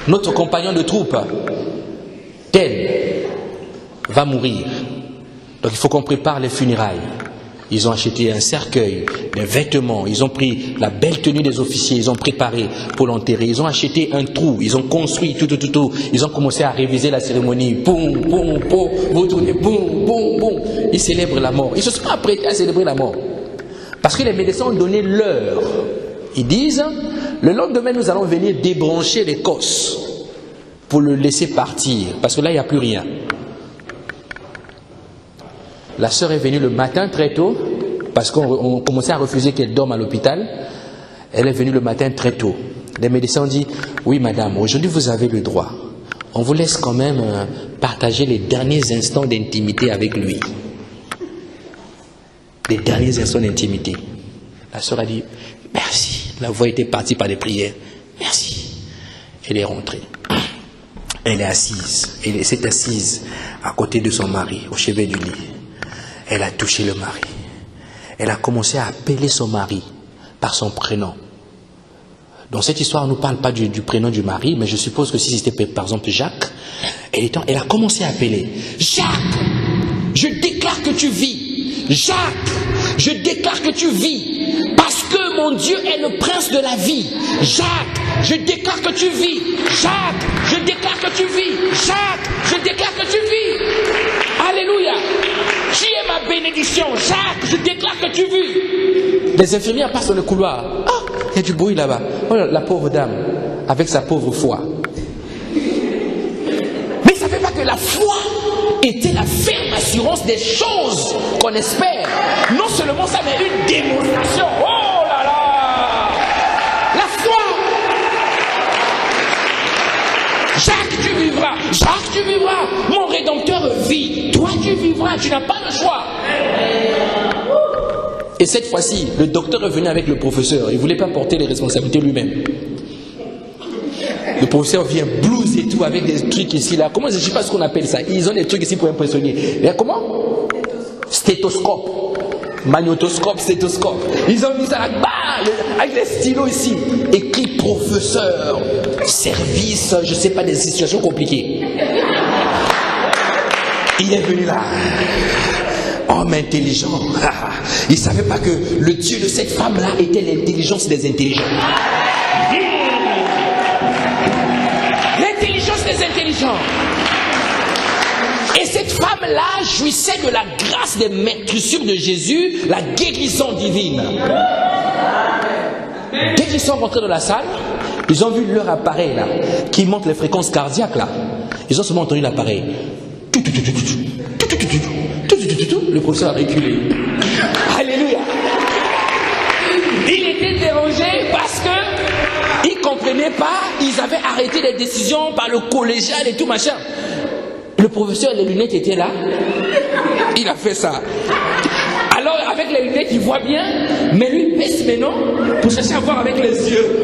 notre compagnon de troupe, tel, va mourir. Donc il faut qu'on prépare les funérailles. Ils ont acheté un cercueil, des vêtements, ils ont pris la belle tenue des officiers, ils ont préparé pour l'enterrer, ils ont acheté un trou, ils ont construit tout. Ils ont commencé à réviser la cérémonie. Boum, boum, boum, vous tournez, boum, boum, boum. Ils célèbrent la mort. Ils se sont apprêtés à célébrer la mort. Parce que les médecins ont donné l'heure. Ils disent, le lendemain nous allons venir débrancher l'écosse pour le laisser partir. Parce que là il n'y a plus rien. La sœur est venue le matin très tôt, parce qu'on commençait à refuser qu'elle dorme à l'hôpital. Elle est venue le matin très tôt. Les médecins ont dit, oui madame, aujourd'hui vous avez le droit. On vous laisse quand même partager les derniers instants d'intimité avec lui. Les derniers instants d'intimité. La sœur a dit, merci. La voix était partie par les prières. Merci. Elle est rentrée. Elle est assise. Elle s'est assise à côté de son mari, au chevet du lit. Elle a touché le mari. Elle a commencé à appeler son mari par son prénom. Dans cette histoire, on ne parle pas du prénom du mari, mais je suppose que si c'était par exemple Jacques, elle a commencé à appeler. Jacques, je déclare que tu vis. Jacques, je déclare que tu vis. Parce que mon Dieu est le prince de la vie. Jacques, je déclare que tu vis. Jacques, je déclare que tu vis. Jacques, je déclare que tu vis. Alléluia. Tu es ma bénédiction. Jacques, je déclare que tu vis. Les infirmières passent dans le couloir. Ah, il y a du bruit là-bas. Oh, la pauvre dame, avec sa pauvre foi. Mais il ne savait pas que la foi était la ferme assurance des choses qu'on espère. Non seulement ça, mais une démonstration. Oh là là! La foi! Jacques, tu vivras. Jacques, tu vivras. Mon Rédempteur vit. Toi, tu vivras. Tu n'as pas le choix. Et cette fois-ci, le docteur est venu avec le professeur. Il ne voulait pas porter les responsabilités lui-même. Le professeur vient blues et tout avec des trucs ici là. Comment je ne sais pas ce qu'on appelle ça. Ils ont des trucs ici pour impressionner. Et comment? Stéthoscope. Magnétoscope, stéthoscope. Ils ont mis ça là, avec les stylos ici. Écrit professeur, service, je ne sais pas, des situations compliquées. Il est venu là. Homme intelligent. Il ne savait pas que le Dieu de cette femme-là était l'intelligence des intelligents. L'intelligence des intelligents. Et cette femme-là jouissait de la grâce des maîtrissures de Jésus, la guérison divine. Dès qu'ils sont rentrés dans la salle, ils ont vu leur appareil là, qui monte les fréquences cardiaques là. Ils ont seulement entendu l'appareil. Le professeur a reculé. Alléluia. Il était dérangé parce que ils ne comprenaient pas, ils avaient arrêté les décisions par le collégial et tout machin. Le professeur, les lunettes étaient là. Il a fait ça. Alors, avec les lunettes, il voit bien, mais lui, il baisse maintenant pour chercher à voir avec les yeux.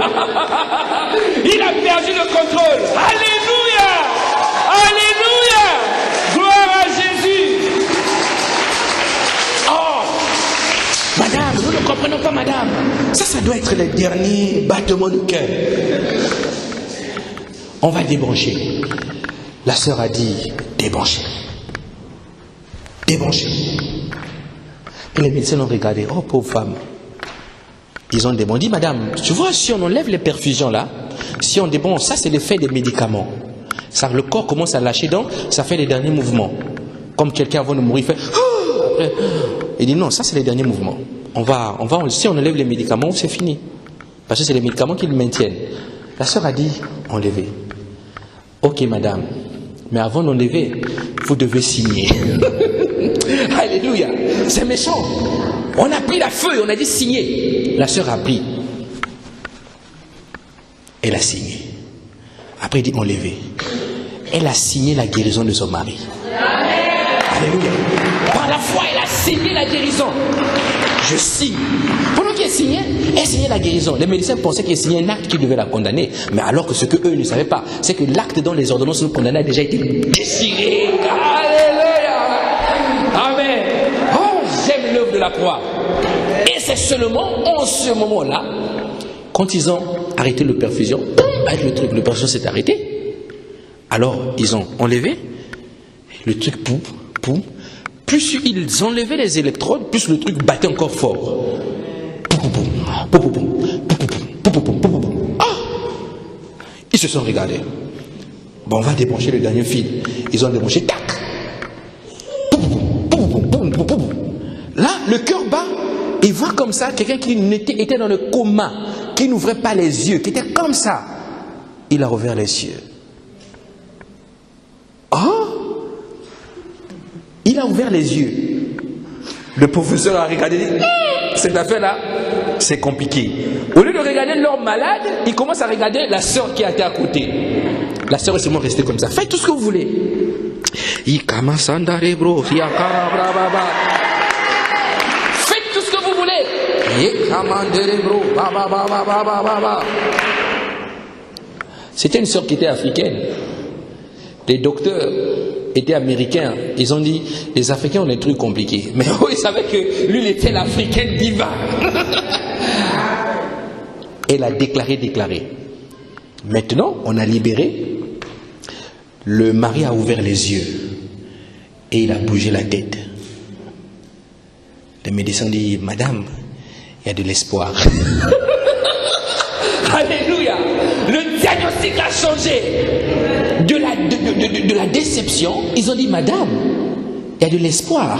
Il a perdu le contrôle. Alléluia! Alléluia! Gloire à Jésus! Oh! Madame, nous ne comprenons pas, madame. Ça doit être les derniers battements de cœur. On va débrancher. La sœur a dit, débrancher.
Débranché. Et les médecins l'ont regardé. Oh, pauvre femme. Ils ont demandé, madame, tu vois, si on enlève les perfusions là, si on débranche, ça c'est l'effet des médicaments. Ça, le corps commence à lâcher, donc ça fait les derniers mouvements. Comme quelqu'un avant de mourir fait. Après, il dit non, ça c'est les derniers mouvements. Si on enlève les médicaments, c'est fini. Parce que c'est les médicaments qui le maintiennent. La sœur a dit, enlevez. Ok madame, mais avant d'enlever, vous devez signer. Alléluia. C'est méchant. On a pris la feuille, on a dit signer. La sœur a pris. Elle a signé. Après il dit enlever. Elle a signé la guérison de son mari. Alléluia. Par la foi, elle a signé la guérison. Je signe. Pendant qu'elle signait, elle signait la guérison. Les médecins pensaient qu'elle signait un acte qui devait la condamner. Mais alors que ce qu'eux ne savaient pas, c'est que l'acte dont les ordonnances nous condamnaient a déjà été déchiré. Alléluia. Amen. Oh, j'aime l'œuvre de la croix. Et c'est seulement en ce moment-là, quand ils ont arrêté le perfusion, avec le truc, le perfusion s'est arrêté. Alors, ils ont enlevé le truc, poum, poum. Plus ils enlevaient les électrodes, plus le truc battait encore fort. Ah! Ils se sont regardés. Bon, on va débrancher le dernier fil. Ils ont débranché, tac. Là, le cœur bat. Il voit comme ça quelqu'un qui était dans le coma, qui n'ouvrait pas les yeux, qui était comme ça. Il a ouvert les yeux. Oh! Il a ouvert les yeux. Le professeur a regardé et dit, cette affaire-là, c'est compliqué. Au lieu de regarder l'homme malade, il commence à regarder la sœur qui était à côté. La sœur est seulement restée comme ça. Faites tout ce que vous voulez. Faites tout ce que vous voulez. C'était une sœur qui était africaine. Les docteurs étaient américains. Ils ont dit, les Africains ont des trucs compliqués. Mais eux, ils savaient que lui, il était l'Africain divin. Elle a déclaré. Maintenant, on a libéré. Le mari a ouvert les yeux. Et il a bougé la tête. Les médecins ont dit, madame, il y a de l'espoir. Alléluia. Le diagnostic a changé. De la déception, ils ont dit, madame, il y a de l'espoir.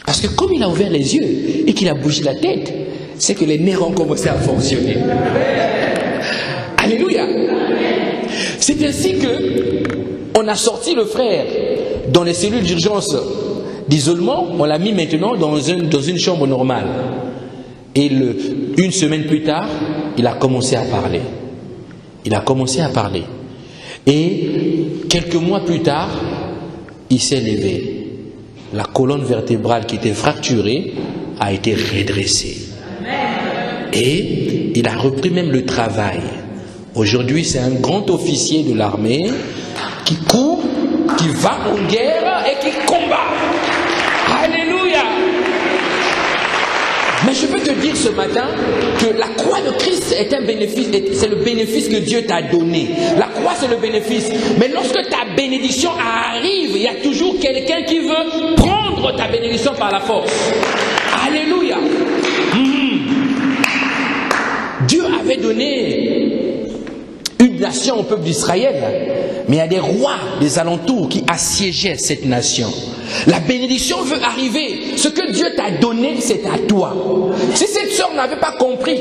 Parce que comme il a ouvert les yeux et qu'il a bougé la tête, c'est que les nerfs ont commencé à fonctionner. Alléluia. C'est ainsi que on a sorti le frère dans les cellules d'urgence d'isolement. On l'a mis maintenant dans une chambre normale. Et une semaine plus tard, il a commencé à parler. Et quelques mois plus tard, il s'est levé. La colonne vertébrale qui était fracturée a été redressée. Et il a repris même le travail. Aujourd'hui, c'est un grand officier de l'armée qui court, qui va en guerre et qui combat. Alléluia! Mais je veux te dire ce matin que la croix de Christ est un bénéfice, c'est le bénéfice que Dieu t'a donné. La croix, c'est le bénéfice. Mais lorsque ta bénédiction arrive, il y a toujours quelqu'un qui veut prendre ta bénédiction par la force. Alléluia. Dieu avait donné une nation au peuple d'Israël, mais il y a des rois des alentours qui assiégeaient cette nation. La bénédiction veut arriver. Ce que Dieu t'a donné, c'est à toi. Si cette sœur n'avait pas compris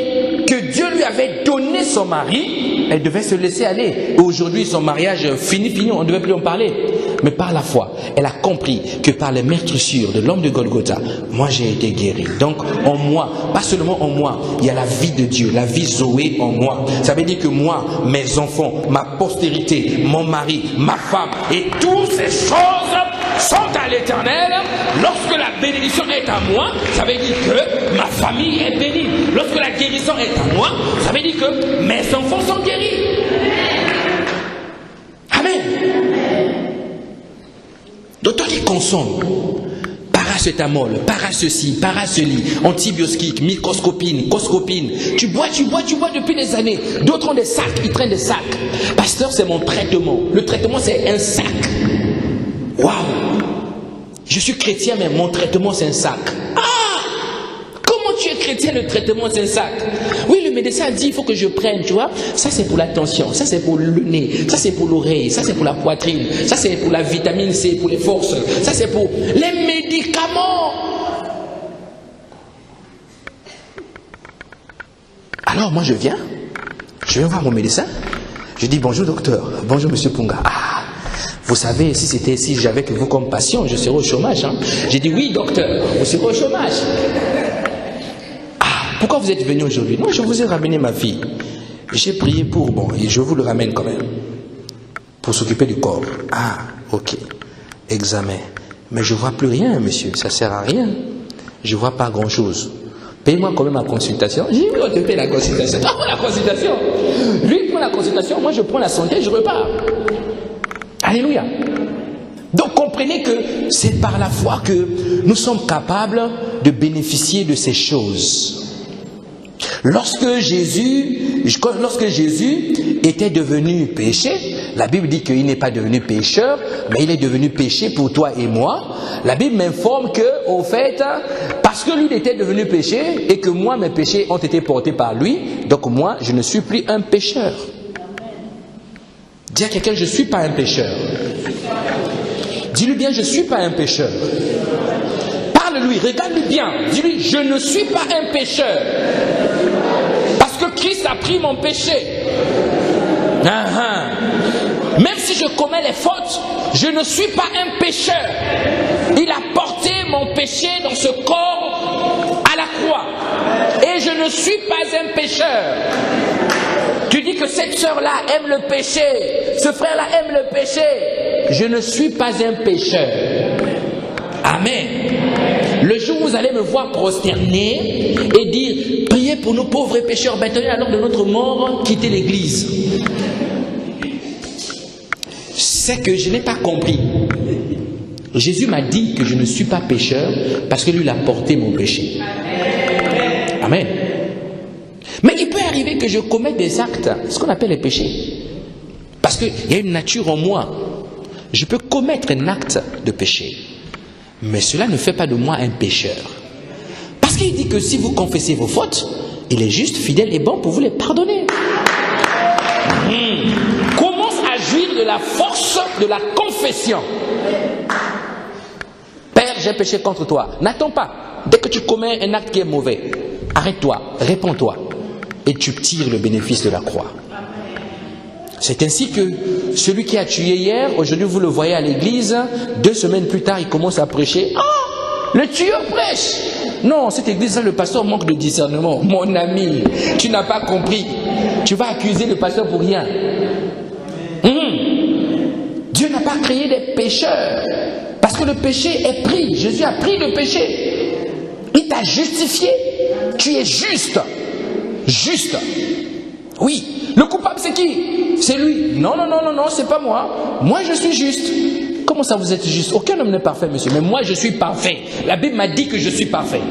que Dieu lui avait donné son mari, elle devait se laisser aller. Et aujourd'hui, son mariage fini, on ne devait plus en parler. Mais par la foi, elle a compris que par les meurtrissures de l'homme de Golgotha, moi j'ai été guéri. Donc en moi, pas seulement en moi, il y a la vie de Dieu, la vie Zoé en moi. Ça veut dire que moi, mes enfants, ma postérité, mon mari, ma femme et toutes ces choses sont à l'Éternel. Lorsque la bénédiction est à moi, ça veut dire que ma famille est bénie. Lorsque la guérison est à moi, ça veut dire que mes enfants sont guéris. Amen. Donc toi qui consommes paracétamol, paraceci, paraceli, antibiotiques, microscopine, coscopine, tu bois depuis des années. D'autres ont des sacs, ils traînent des sacs. Pasteur, c'est mon traitement. Le traitement, c'est un sac. Waouh! Je suis chrétien, mais mon traitement, c'est un sac. Ah! Comment tu es chrétien, le traitement, c'est un sac? Oui, le médecin a dit, il faut que je prenne, tu vois. Ça, c'est pour la tension, ça, c'est pour le nez, ça, c'est pour l'oreille, ça, c'est pour la poitrine, ça, c'est pour la vitamine C, pour les forces, ça, c'est pour les médicaments. Alors, moi, je viens voir mon médecin. Je dis, bonjour, docteur. Bonjour, monsieur Punga. Ah, vous savez, si j'avais que vous comme patient, je serais au chômage. Hein? J'ai dit, oui, docteur, vous serez au chômage. Ah, pourquoi vous êtes venu aujourd'hui? Non, je vous ai ramené ma fille. J'ai prié pour, bon, et je vous le ramène quand même. Pour s'occuper du corps. Ah, ok. Examen. Mais je ne vois plus rien, monsieur. Ça ne sert à rien. Je ne vois pas grand-chose. Paye-moi quand même ma consultation. J'ai dit, on te paye la consultation. Ah, la consultation. Lui, il prend la consultation, moi je prends la santé, je repars. Alléluia. Donc comprenez que c'est par la foi que nous sommes capables de bénéficier de ces choses. Lorsque Jésus était devenu péché, la Bible dit qu'il n'est pas devenu pécheur, mais il est devenu péché pour toi et moi. La Bible m'informe que, au fait, parce que lui était devenu péché et que moi, mes péchés ont été portés par lui, donc moi, je ne suis plus un pécheur. Dis à quelqu'un, je ne suis pas un pécheur. Dis-lui bien, je ne suis pas un pécheur. Parle-lui, regarde-lui bien. Dis-lui, je ne suis pas un pécheur. Parce que Christ a pris mon péché. Même si je commets les fautes, je ne suis pas un pécheur. Il a porté mon péché dans ce corps à la croix. Et je ne suis pas un pécheur. Tu dis que cette sœur-là aime le péché, ce frère-là aime le péché. Je ne suis pas un pécheur. Amen. Le jour où vous allez me voir prosterner et dire, priez pour nos pauvres pécheurs, maintenant à l'heure de notre mort, quittez l'église. C'est que je n'ai pas compris. Jésus m'a dit que je ne suis pas pécheur parce que lui il a porté mon péché. Amen. Mais il peut arriver que je commette des actes, ce qu'on appelle les péchés. Parce qu'il y a une nature en moi. Je peux commettre un acte de péché. Mais cela ne fait pas de moi un pécheur. Parce qu'il dit que si vous confessez vos fautes, il est juste, fidèle et bon pour vous les pardonner. Commence à jouir de la force de la confession. Père, j'ai péché contre toi. N'attends pas. Dès que tu commets un acte qui est mauvais, arrête-toi, réponds-toi. Et tu tires le bénéfice de la croix. C'est ainsi que celui qui a tué hier, aujourd'hui vous le voyez à l'église, 2 semaines plus tard il commence à prêcher. Ah, le tueur prêche. Non, cette église-là, le pasteur manque de discernement. Mon ami, tu n'as pas compris. Tu vas accuser le pasteur pour rien. Dieu n'a pas créé des pécheurs. Parce que le péché est pris. Jésus a pris le péché. Il t'a justifié. Tu es juste. Juste. Oui. Le coupable, c'est qui? C'est lui. Non, non, non, non, non, c'est pas moi. Moi, je suis juste. Comment ça, vous êtes juste? Aucun homme n'est parfait, monsieur. Mais moi, je suis parfait. La Bible m'a dit que je suis parfait.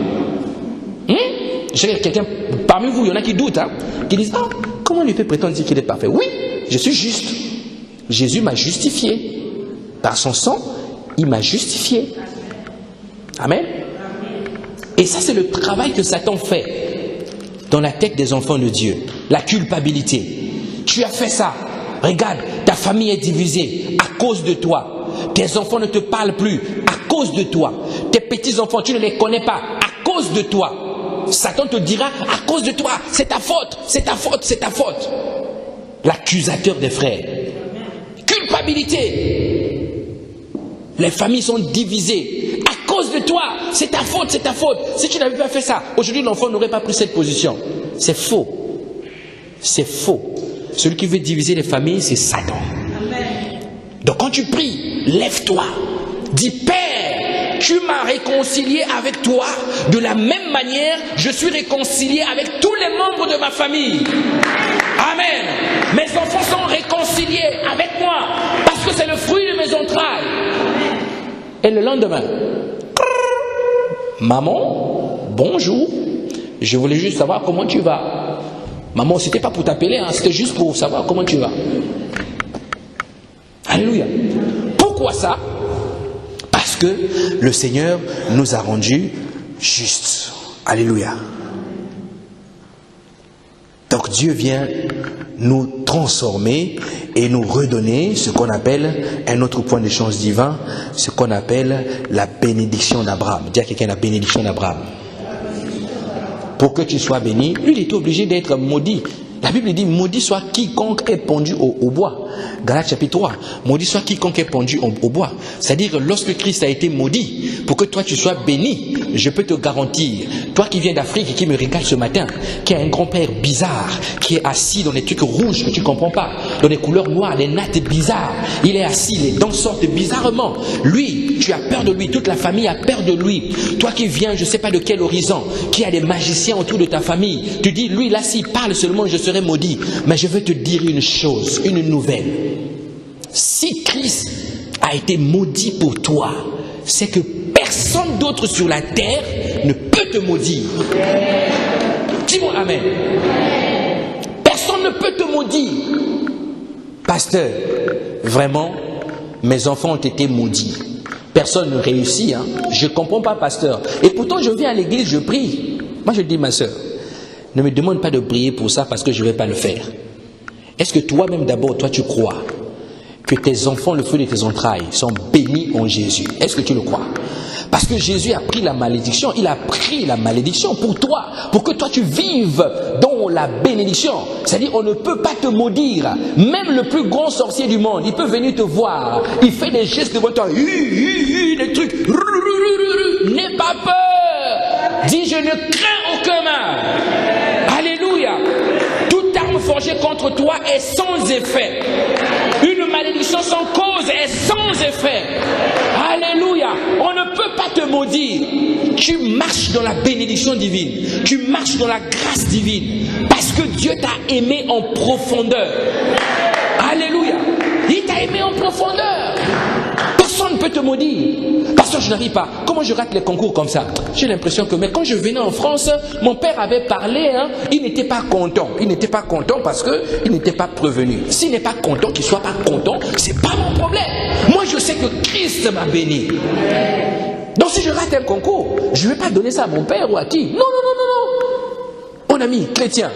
J'ai quelqu'un, parmi vous, il y en a qui doutent, qui disent, ah, comment lui peut prétendre dire qu'il est parfait? Oui, je suis juste. Jésus m'a justifié. Par son sang, il m'a justifié. Amen. Et ça, c'est le travail que Satan fait dans la tête des enfants de Dieu. La culpabilité. Tu as fait ça. Regarde, ta famille est divisée à cause de toi. Tes enfants ne te parlent plus à cause de toi. Tes petits-enfants, tu ne les connais pas à cause de toi. Satan te dira à cause de toi, c'est ta faute, c'est ta faute, c'est ta faute. L'accusateur des frères. Culpabilité. Les familles sont divisées à cause de toi. C'est ta faute, c'est ta faute. Si tu n'avais pas fait ça, aujourd'hui l'enfant n'aurait pas pris cette position. C'est faux. C'est faux. Celui qui veut diviser les familles, c'est Satan. Donc quand tu pries, lève-toi. Dis, Père, tu m'as réconcilié avec toi. De la même manière, je suis réconcilié avec tous les membres de ma famille. Amen. Mes enfants sont réconciliés avec moi parce que c'est le fruit de mes entrailles. Et le lendemain, maman, bonjour. Je voulais juste savoir comment tu vas. Maman, c'était pas pour t'appeler, c'était juste pour savoir comment tu vas. Alléluia. Pourquoi ça? Parce que que le Seigneur nous a rendus justes. Alléluia. Donc Dieu vient nous transformer et nous redonner ce qu'on appelle un autre point d'échange divin, ce qu'on appelle la bénédiction d'Abraham. Dis à quelqu'un la bénédiction d'Abraham. Pour que tu sois béni, lui il était obligé d'être maudit. La Bible dit, maudit soit quiconque est pendu au bois. Galates chapitre 3, maudit soit quiconque est pendu au bois. C'est-à-dire que lorsque Christ a été maudit, pour que toi tu sois béni, je peux te garantir, toi qui viens d'Afrique et qui me regarde ce matin, qui a un grand-père bizarre, qui est assis dans des trucs rouges que tu ne comprends pas, dans des couleurs noires, des nattes bizarres, il est assis, les dents sortent bizarrement. Lui, tu as peur de lui, toute la famille a peur de lui. Toi qui viens, je ne sais pas de quel horizon, qui a des magiciens autour de ta famille, tu dis, lui là s'il parle seulement, je serai maudit. Mais je veux te dire une chose, une nouvelle. Si Christ a été maudit pour toi, c'est que personne d'autre sur la terre ne peut te maudire. Dis-moi amen. Personne ne peut te maudire. Pasteur, vraiment, mes enfants ont été maudits. Personne ne réussit. Je ne comprends pas, pasteur. Et pourtant, je viens à l'église, je prie. Moi, je dis, ma soeur, ne me demande pas de prier pour ça parce que je ne vais pas le faire. Est-ce que toi-même d'abord, toi tu crois que tes enfants, le fruit de tes entrailles, sont bénis en Jésus? Est-ce que tu le crois? Parce que Jésus a pris la malédiction, il a pris la malédiction pour toi, pour que toi tu vives dans la bénédiction. C'est-à-dire on ne peut pas te maudire. Même le plus grand sorcier du monde, il peut venir te voir, il fait des gestes devant toi, des trucs, n'aie pas peur. Dis je ne crains aucun mal. Alléluia. Toute arme forgée contre toi est sans effet. Une malédiction sans cause est sans effet. Alléluia. On ne peut pas te maudire. Tu marches dans la bénédiction divine. Tu marches dans la grâce divine. Parce que Dieu t'a aimé en profondeur. Alléluia. Il t'a aimé en profondeur. Personne ne peut te maudire. Pasteur, je n'arrive pas. Comment je rate les concours comme ça? J'ai l'impression que, mais quand je venais en France, mon père avait parlé, il n'était pas content. Il n'était pas content parce qu'il n'était pas prévenu. S'il n'est pas content, qu'il ne soit pas content, ce n'est pas mon problème. Moi, je sais que Christ m'a béni. Donc, si je rate un concours, je ne vais pas donner ça à mon père ou à qui? Non, non, non, non, non. Mon ami chrétien,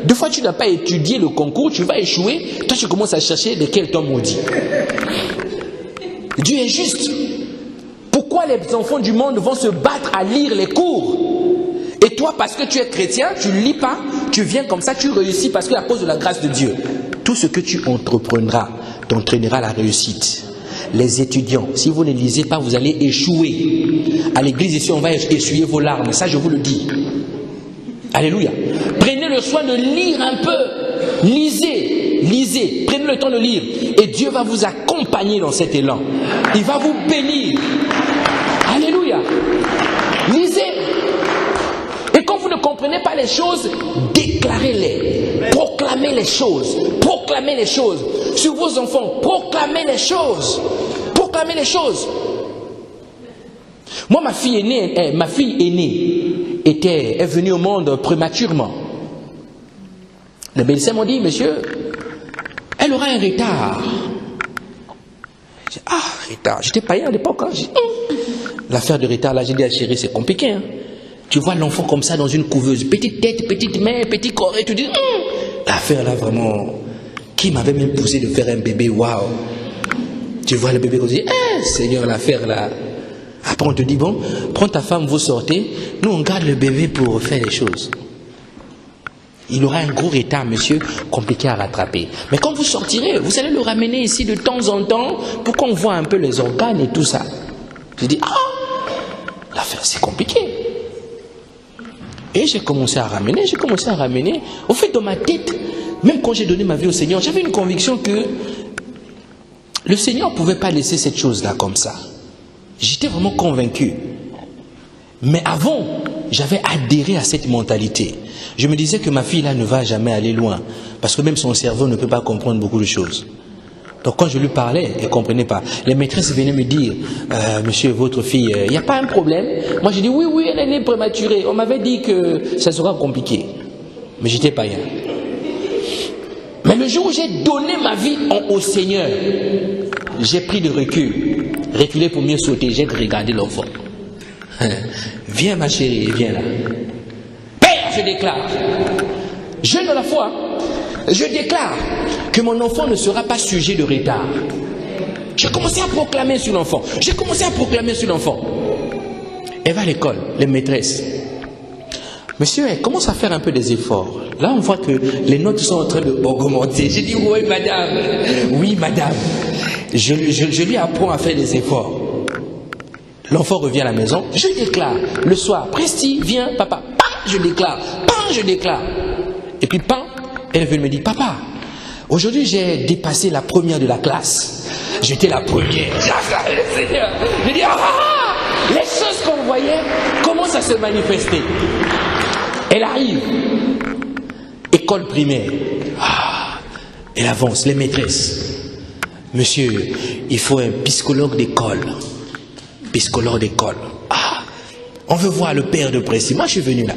deux fois tu n'as pas étudié le concours, tu vas échouer, toi tu commences à chercher lesquels t'ont maudit. Dieu est juste. Pourquoi les enfants du monde vont se battre à lire les cours? Et toi, parce que tu es chrétien, tu ne lis pas, tu viens comme ça, tu réussis parce que à cause de la grâce de Dieu. Tout ce que tu entreprendras t'entraînera à la réussite. Les étudiants, si vous ne lisez pas, vous allez échouer. À l'église ici, on va essuyer vos larmes, ça je vous le dis. Alléluia. Prenez le soin de lire un peu. Lisez, lisez, prenez le temps de lire. Et Dieu va vous accompagner dans cet élan. Il va vous bénir. Alléluia. Lisez. Et quand vous ne comprenez pas les choses, déclarez-les. Proclamez les choses. Proclamez les choses. Sur vos enfants, proclamez les choses. Proclamez les choses. Moi, ma fille aînée est venue au monde prématurément. Les médecins m'ont dit, monsieur, elle aura un retard. J'ai dit, ah, retard. J'étais païen à l'époque. J'ai dit, l'affaire de retard, là, j'ai dit à chérie, c'est compliqué. Tu vois l'enfant comme ça dans une couveuse, petite tête, petite main, petit corps, et tu dis, l'affaire là, vraiment, qui m'avait même poussé de faire un bébé, waouh. Tu vois le bébé, on dit, Seigneur, l'affaire là. Après, on te dit, bon, prends ta femme, vous sortez, nous on garde le bébé pour faire les choses. Il aura un gros retard, monsieur, compliqué à rattraper. Mais quand vous sortirez, vous allez le ramener ici de temps en temps pour qu'on voit un peu les organes et tout ça. Je dis, l'affaire c'est compliqué. Et j'ai commencé à ramener. Au fait, dans ma tête, même quand j'ai donné ma vie au Seigneur, j'avais une conviction que le Seigneur ne pouvait pas laisser cette chose-là comme ça. J'étais vraiment convaincu. Mais avant, j'avais adhéré à cette mentalité. Je me disais que ma fille là ne va jamais aller loin. Parce que même son cerveau ne peut pas comprendre beaucoup de choses. Donc quand je lui parlais, elle ne comprenait pas. Les maîtresses venaient me dire, monsieur, votre fille, il n'y a pas un problème? Moi j'ai dit, oui, elle est née prématurée. On m'avait dit que ça sera compliqué. Mais j'étais païen. Mais le jour où j'ai donné ma vie au Seigneur, j'ai pris de recul. reculer pour mieux sauter. J'ai regardé l'enfant. Viens ma chérie, viens là. Père, je déclare, jeune de la foi, je déclare que mon enfant ne sera pas sujet de retard. J'ai commencé à proclamer sur l'enfant. Elle va à l'école, les maîtresses. Monsieur, elle commence à faire un peu des efforts. Là, on voit que les notes sont en train d'augmenter. J'ai dit, oui, madame. Oui, madame. Je lui apprends à faire des efforts. L'enfant revient à la maison. Je déclare. Le soir, Presti, viens, papa. Pan, je déclare. Pan, je déclare. Et puis, pan, elle veut me dire, papa, aujourd'hui, j'ai dépassé la première de la classe. J'étais la première. Je dis, les choses qu'on voyait commencent à se manifester. Elle arrive, école primaire, elle avance, les maîtresses. Monsieur, il faut un psychologue d'école. On veut voir le père de Presti. Moi, je suis venu là.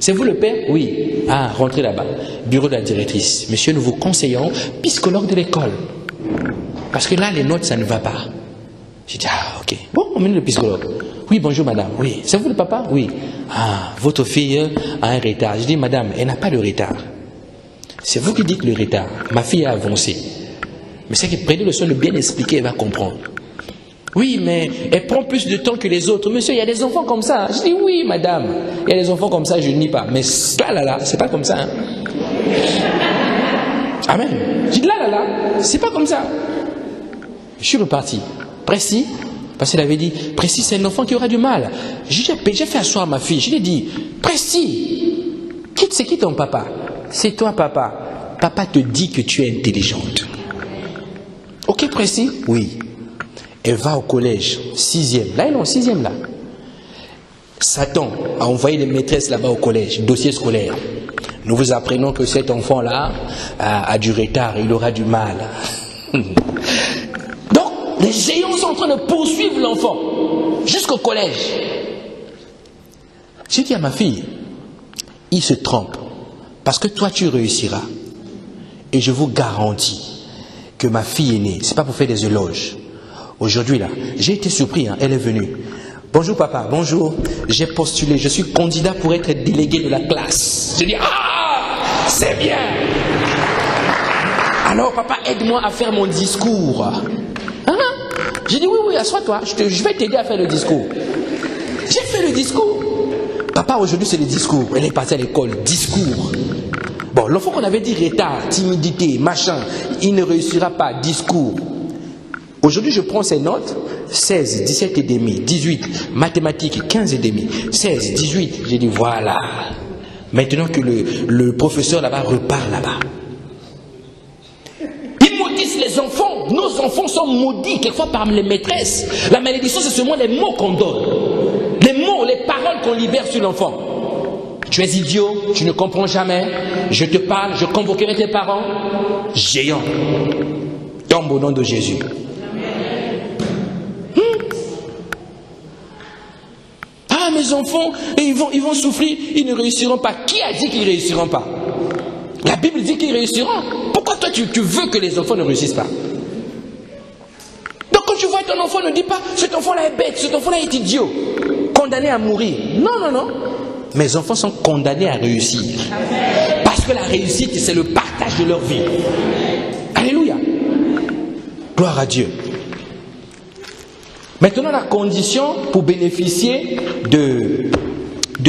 C'est vous le père? Oui. Rentrez là-bas. Bureau de la directrice. Monsieur, nous vous conseillons psychologue de l'école. Parce que là, les notes, ça ne va pas. J'ai dit, ok. Bon, on mène le psychologue. Oui, bonjour madame. Oui. C'est vous le papa? Oui. Votre fille a un retard. Je dis, madame, elle n'a pas de retard. C'est vous qui dites le retard. Ma fille a avancé. Mais c'est que prenez le soin de bien expliquer, elle va comprendre. Oui, mais elle prend plus de temps que les autres. Monsieur, il y a des enfants comme ça. Je dis, oui, madame. Il y a des enfants comme ça, je ne nie pas. Mais là, c'est pas comme ça. Hein. Amen. Je dis, là, c'est pas comme ça. Je suis reparti. Presti. Parce qu'elle avait dit, Presti, c'est un enfant qui aura du mal. J'ai fait asseoir ma fille. Je lui ai dit, Presti, c'est qui ton papa? C'est toi, papa. Papa te dit que tu es intelligente. Ok, Presti? Oui. Elle va au collège, 6e. Là, elle est en 6e, là. Satan a envoyé les maîtresses là-bas au collège, dossier scolaire. Nous vous apprenons que cet enfant-là a du retard, il aura du mal. Les géants sont en train de poursuivre l'enfant jusqu'au collège. J'ai dit à ma fille, il se trompe parce que toi tu réussiras. Et je vous garantis que ma fille aînée, c'est pas pour faire des éloges. Aujourd'hui là, j'ai été surpris, elle est venue. Bonjour papa, bonjour. J'ai postulé, je suis candidat pour être délégué de la classe. Je dis, c'est bien. Alors papa, aide-moi à faire mon discours. J'ai dit, oui, assois-toi, je vais t'aider à faire le discours. J'ai fait le discours. Papa, aujourd'hui, c'est le discours. Elle est partie à l'école, discours. Bon, l'enfant qu'on avait dit retard, timidité, machin, il ne réussira pas, discours. Aujourd'hui, je prends ses notes, 16, 17 et demi, 18, mathématiques, 15 et demi, 16, 18. J'ai dit, voilà. Maintenant que le professeur là-bas repart là-bas. Les enfants, nos enfants sont maudits quelquefois par les maîtresses. La malédiction, c'est seulement les mots qu'on donne. Les mots, les paroles qu'on libère sur l'enfant. Tu es idiot, tu ne comprends jamais. Je te parle, je convoquerai tes parents. Géant. Tombe au nom de Jésus. Mes enfants, ils vont souffrir, ils ne réussiront pas. Qui a dit qu'ils ne réussiront pas? La Bible dit qu'ils réussiront. Pourquoi toi tu veux que les enfants ne réussissent pas? Donc quand tu vois ton enfant, ne dis pas, cet enfant-là est bête, cet enfant-là est idiot, condamné à mourir. Non. Mes enfants sont condamnés à réussir. Parce que la réussite, c'est le partage de leur vie. Alléluia. Gloire à Dieu. Maintenant, la condition pour bénéficier de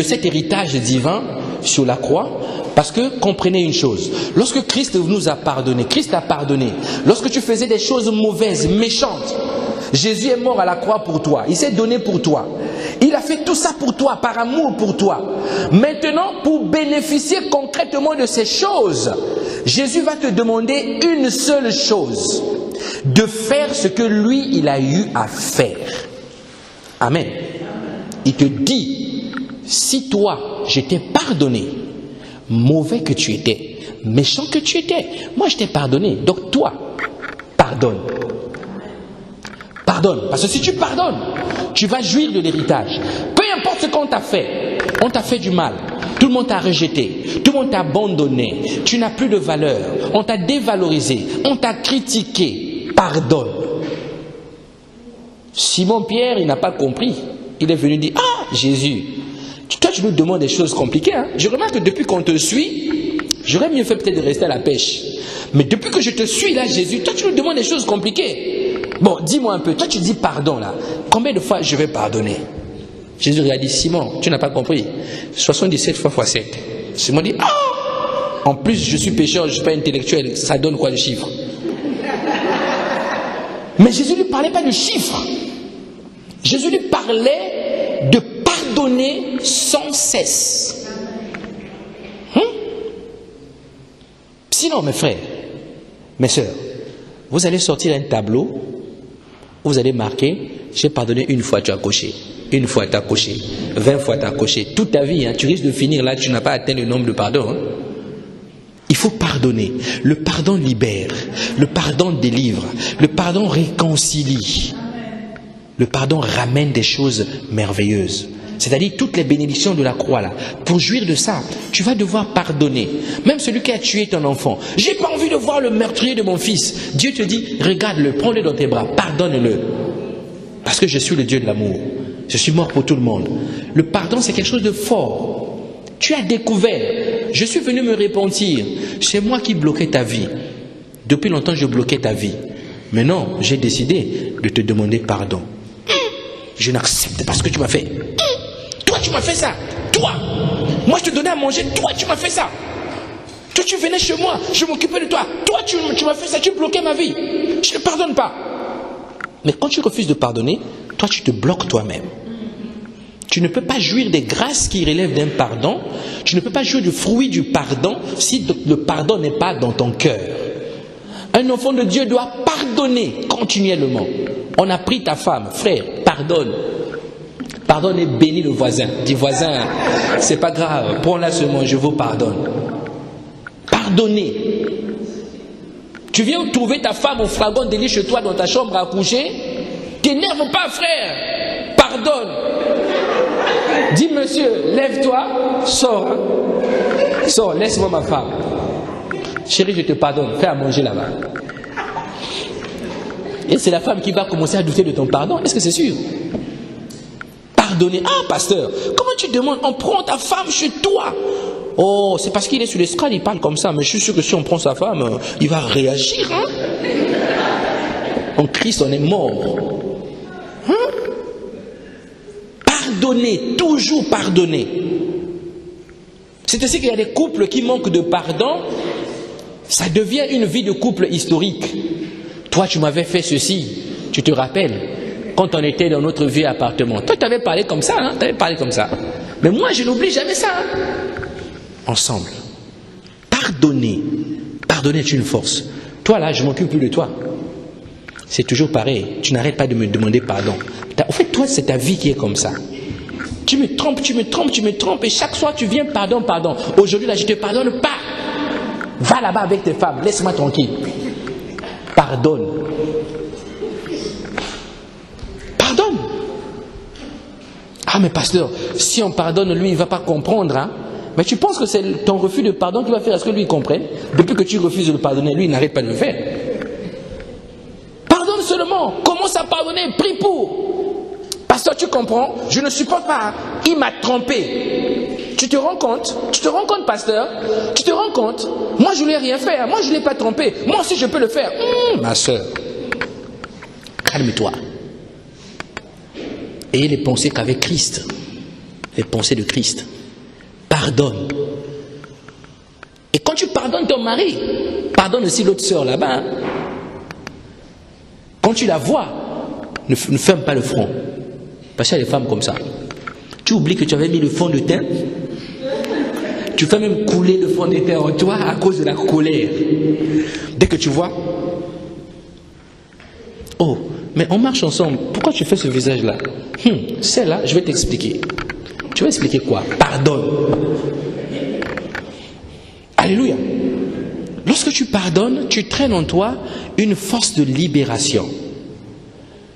cet héritage divin sur la croix, parce que comprenez une chose, lorsque Christ nous a pardonné, Christ a pardonné, lorsque tu faisais des choses mauvaises, méchantes, Jésus est mort à la croix pour toi, il s'est donné pour toi, il a fait tout ça pour toi, par amour pour toi. Maintenant, pour bénéficier concrètement de ces choses, Jésus va te demander une seule chose, de faire ce que lui, il a eu à faire. Amen. Il te dit, si toi, je t'ai pardonné, mauvais que tu étais, méchant que tu étais, moi je t'ai pardonné, donc toi, pardonne. Pardonne, parce que si tu pardonnes, tu vas jouir de l'héritage. Peu importe ce qu'on t'a fait, on t'a fait du mal, tout le monde t'a rejeté, tout le monde t'a abandonné, tu n'as plus de valeur, on t'a dévalorisé, on t'a critiqué, pardonne. Simon-Pierre, il n'a pas compris. Il est venu dire, ah, Jésus, toi tu nous demandes des choses compliquées. Hein? Je remarque que depuis qu'on te suit, j'aurais mieux fait peut-être de rester à la pêche. Mais depuis que je te suis là, Jésus, toi tu nous demandes des choses compliquées. Bon, dis-moi un peu, toi tu dis pardon là. Combien de fois je vais pardonner? Jésus lui a dit, Simon, tu n'as pas compris. 77 fois x 7. Simon dit, ah, en plus je suis pécheur, je ne suis pas intellectuel. Ça donne quoi le chiffre? Mais Jésus ne lui parlait pas de chiffres. Jésus lui parlait de pardonner sans cesse. Sinon, mes frères, mes sœurs, vous allez sortir un tableau, vous allez marquer, j'ai pardonné une fois, tu as coché. Une fois, tu as coché. 20 fois, tu as coché. Toute ta vie, hein, tu risques de finir là, tu n'as pas atteint le nombre de pardons. Hein. Il faut pardonner. Le pardon libère. Le pardon délivre. Le pardon réconcilie. Le pardon ramène des choses merveilleuses. C'est-à-dire toutes les bénédictions de la croix là. Pour jouir de ça, tu vas devoir pardonner. Même celui qui a tué ton enfant. J'ai pas envie de voir le meurtrier de mon fils. Dieu te dit, regarde-le, prends-le dans tes bras, pardonne-le. Parce que je suis le Dieu de l'amour. Je suis mort pour tout le monde. Le pardon, c'est quelque chose de fort. Tu as découvert. Je suis venu me repentir. C'est moi qui bloquais ta vie. Depuis longtemps, je bloquais ta vie. Mais non, j'ai décidé de te demander pardon. Je n'accepte pas ce que tu m'as fait. Toi, tu m'as fait ça. Toi. Moi, je te donnais à manger. Toi, tu m'as fait ça. Toi, tu venais chez moi. Je m'occupais de toi. Toi, tu m'as fait ça. Tu bloquais ma vie. Je ne pardonne pas. Mais quand tu refuses de pardonner, toi, tu te bloques toi-même. Tu ne peux pas jouir des grâces qui relèvent d'un pardon. Tu ne peux pas jouir du fruit du pardon si le pardon n'est pas dans ton cœur. Un enfant de Dieu doit pardonner continuellement. On a pris ta femme, frère, pardonne. Pardonne et bénis le voisin. Dis voisin, c'est pas grave, prends-la seulement, je vous pardonne. Pardonnez. Tu viens trouver ta femme au flagrant délit chez toi dans ta chambre à coucher. T'énerve pas, frère. Pardonne. Dis monsieur, lève-toi, sors. Hein. Sors, laisse-moi ma femme. Chérie, je te pardonne, fais à manger là-bas. Et c'est la femme qui va commencer à douter de ton pardon. Est-ce que c'est sûr? Pardonner. Ah, pasteur, comment tu demandes? On prend ta femme chez toi. Oh, c'est parce qu'il est sur l'estrade, il parle comme ça. Mais je suis sûr que si on prend sa femme, il va réagir. Hein? En Christ, on est mort. Hein? Pardonner, toujours pardonner. C'est ainsi qu'il y a des couples qui manquent de pardon. Ça devient une vie de couple historique. Toi, tu m'avais fait ceci. Tu te rappelles? Quand on était dans notre vieux appartement. Toi, tu avais parlé comme ça. Hein? Tu avais parlé comme ça. Mais moi, je n'oublie jamais ça. Hein? Ensemble. Pardonner. Pardonner est une force. Toi, là, je ne m'occupe plus de toi. C'est toujours pareil. Tu n'arrêtes pas de me demander pardon. En fait, toi, c'est ta vie qui est comme ça. Tu me trompes, tu me trompes, tu me trompes. Et chaque soir, tu viens, pardon, pardon. Aujourd'hui, là, je ne te pardonne pas. Va là-bas avec tes femmes. Laisse-moi tranquille. Pardonne. Pardonne. Ah, mais pasteur, si on pardonne, lui, il ne va pas comprendre. Hein? Mais tu penses que c'est ton refus de pardon qui va faire à ce que lui, il comprenne? Depuis que tu refuses de le pardonner, lui, il n'arrête pas de le faire. Pardonne seulement. Commence à pardonner. Prie pour. Pasteur, tu comprends? Je ne supporte pas. Il m'a trompé. Tu te rends compte? Tu te rends compte, pasteur? Tu te rends compte? Moi, je ne lui ai rien fait. Moi, je ne l'ai pas trompé. Moi aussi, je peux le faire. Ma soeur, calme-toi. Ayez les pensées qu'avec Christ. Les pensées de Christ. Pardonne. Et quand tu pardonnes ton mari, pardonne aussi l'autre sœur là-bas. Hein? Quand tu la vois, ne ferme pas le front. Parce qu'il y a des femmes comme ça. Tu oublies que tu avais mis le fond de teint. Tu fais même couler le fond de teint en toi à cause de la colère. Dès que tu vois, oh, mais on marche ensemble. Pourquoi tu fais ce visage-là? C'est là, je vais t'expliquer. Tu vas expliquer quoi? Pardonne. Alléluia. Lorsque tu pardonnes, tu traînes en toi une force de libération.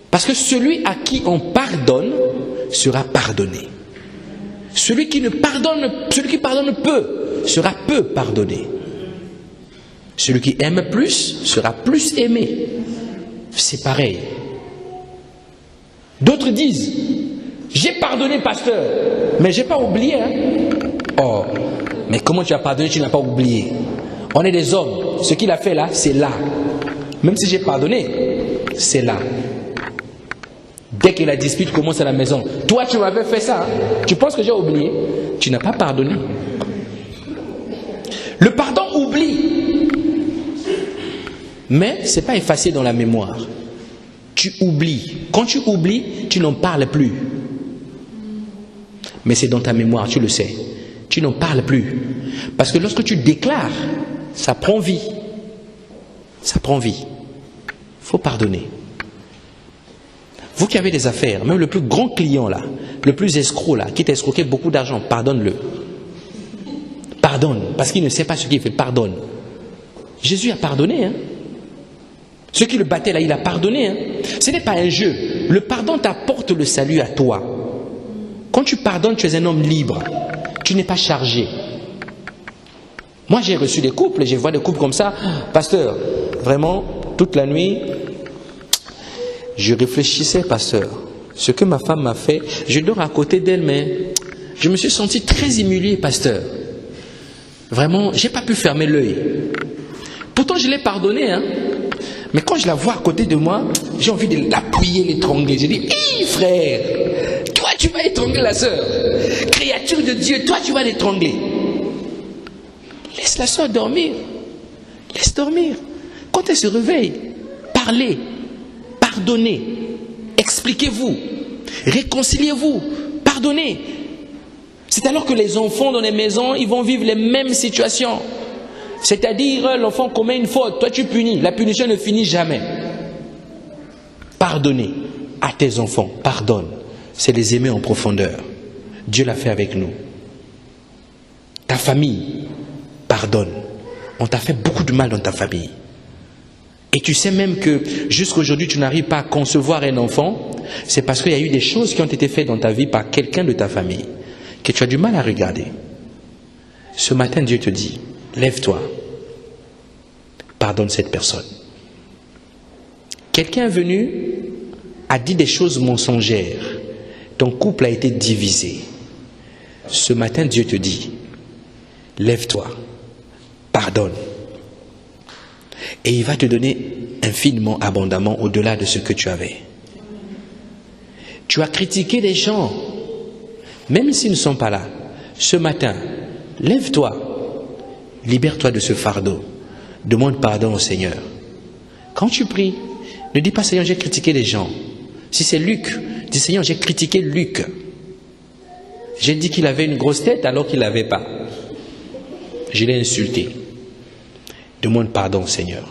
Parce que celui à qui on pardonne sera pardonné. Celui qui pardonne peu sera peu pardonné. Celui qui aime plus sera plus aimé. C'est pareil. D'autres disent, j'ai pardonné, pasteur, mais je n'ai pas oublié. Hein? Oh, mais comment tu as pardonné, tu n'as pas oublié? On est des hommes. Ce qu'il a fait là, c'est là. Même si j'ai pardonné, c'est là. Dès que la dispute commence à la maison, toi tu m'avais fait ça, hein? Tu penses que j'ai oublié? Tu n'as pas pardonné. Le pardon oublie. Mais ce n'est pas effacé dans la mémoire. Tu oublies. Quand tu oublies, tu n'en parles plus. Mais c'est dans ta mémoire, tu le sais. Tu n'en parles plus. Parce que lorsque tu déclares, ça prend vie. Ça prend vie. Il faut pardonner. Vous qui avez des affaires, même le plus grand client là, le plus escroc là, qui t'a escroqué beaucoup d'argent, pardonne-le. Pardonne, parce qu'il ne sait pas ce qu'il fait, pardonne. Jésus a pardonné. Hein. Ceux qui le battaient là, il a pardonné. Hein. Ce n'est pas un jeu. Le pardon t'apporte le salut à toi. Quand tu pardonnes, tu es un homme libre. Tu n'es pas chargé. Moi, j'ai reçu des couples, et je vois des couples comme ça. Pasteur, vraiment, toute la nuit, je réfléchissais, pasteur. Ce que ma femme m'a fait, je dors à côté d'elle, mais je me suis senti très humilié, pasteur. Vraiment, je n'ai pas pu fermer l'œil. Pourtant, je l'ai pardonné, hein. Mais quand je la vois à côté de moi, j'ai envie de l'appuyer, l'étrangler. Je dis, hé frère, toi tu vas étrangler la sœur. Créature de Dieu, toi tu vas l'étrangler. Laisse la sœur dormir. Laisse dormir. Quand elle se réveille, parlez, pardonnez, expliquez-vous, réconciliez-vous, pardonnez. C'est alors que les enfants dans les maisons, ils vont vivre les mêmes situations. C'est-à-dire, l'enfant commet une faute, toi tu punis. La punition ne finit jamais. Pardonnez à tes enfants, pardonne. C'est les aimer en profondeur. Dieu l'a fait avec nous. Ta famille, pardonne. On t'a fait beaucoup de mal dans ta famille. Et tu sais même que jusqu'à aujourd'hui tu n'arrives pas à concevoir un enfant, c'est parce qu'il y a eu des choses qui ont été faites dans ta vie par quelqu'un de ta famille, que tu as du mal à regarder. Ce matin, Dieu te dit, lève-toi, pardonne cette personne. Quelqu'un est venu, a dit des choses mensongères, ton couple a été divisé. Ce matin, Dieu te dit, lève-toi, pardonne. Et il va te donner infiniment, abondamment, au-delà de ce que tu avais. Tu as critiqué les gens, même s'ils ne sont pas là. Ce matin, lève-toi, libère-toi de ce fardeau. Demande pardon au Seigneur. Quand tu pries, ne dis pas Seigneur, j'ai critiqué les gens. Si c'est Luc, dis Seigneur, j'ai critiqué Luc. J'ai dit qu'il avait une grosse tête alors qu'il ne l'avait pas. Je l'ai insulté. Demande pardon au Seigneur.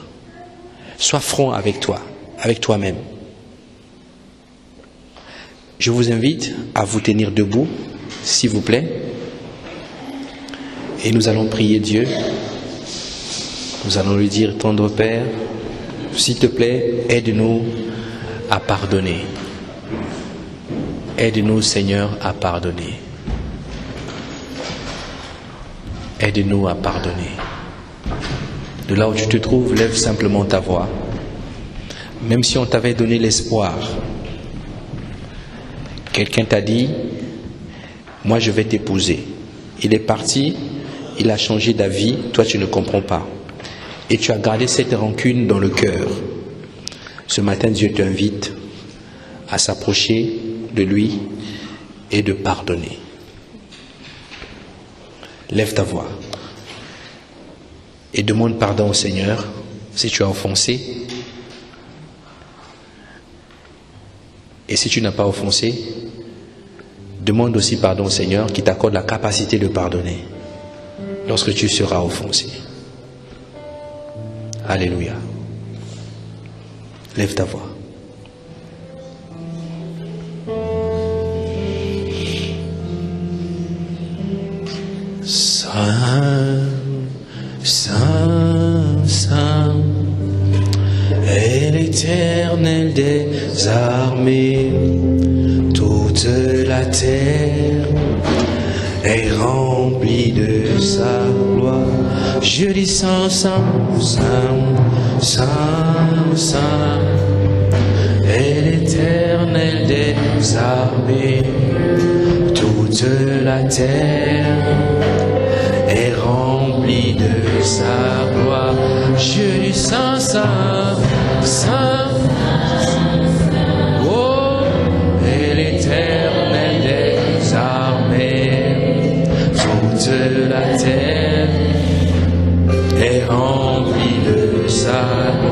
Sois franc avec toi, avec toi-même. Je vous invite à vous tenir debout, s'il vous plaît. Et nous allons prier Dieu. Nous allons lui dire, tendre Père, s'il te plaît, aide-nous à pardonner. Aide-nous, Seigneur, à pardonner. Aide-nous à pardonner. De là où tu te trouves, lève simplement ta voix. Même si on t'avait donné l'espoir, quelqu'un t'a dit, moi je vais t'épouser. Il est parti, il a changé d'avis, toi tu ne comprends pas. Et tu as gardé cette rancune dans le cœur. Ce matin, Dieu t'invite à s'approcher de lui et de pardonner. Lève ta voix et demande pardon au Seigneur si tu as offensé. Et si tu n'as pas offensé, demande aussi pardon au Seigneur qui t'accorde la capacité de pardonner lorsque tu seras offensé. Alléluia. Lève ta voix. Saint, Saint, Saint, est l'Éternel des armées. Toute la terre est remplie de sa gloire. Je dis Saint, Saint, Saint, Saint, Saint, et l'Éternel des armées. Toute la terre est remplie de sa gloire. Dieu du Saint, Saint, Saint. Oh, et l'Éternel des armées. Toute la terre est remplie de sa gloire.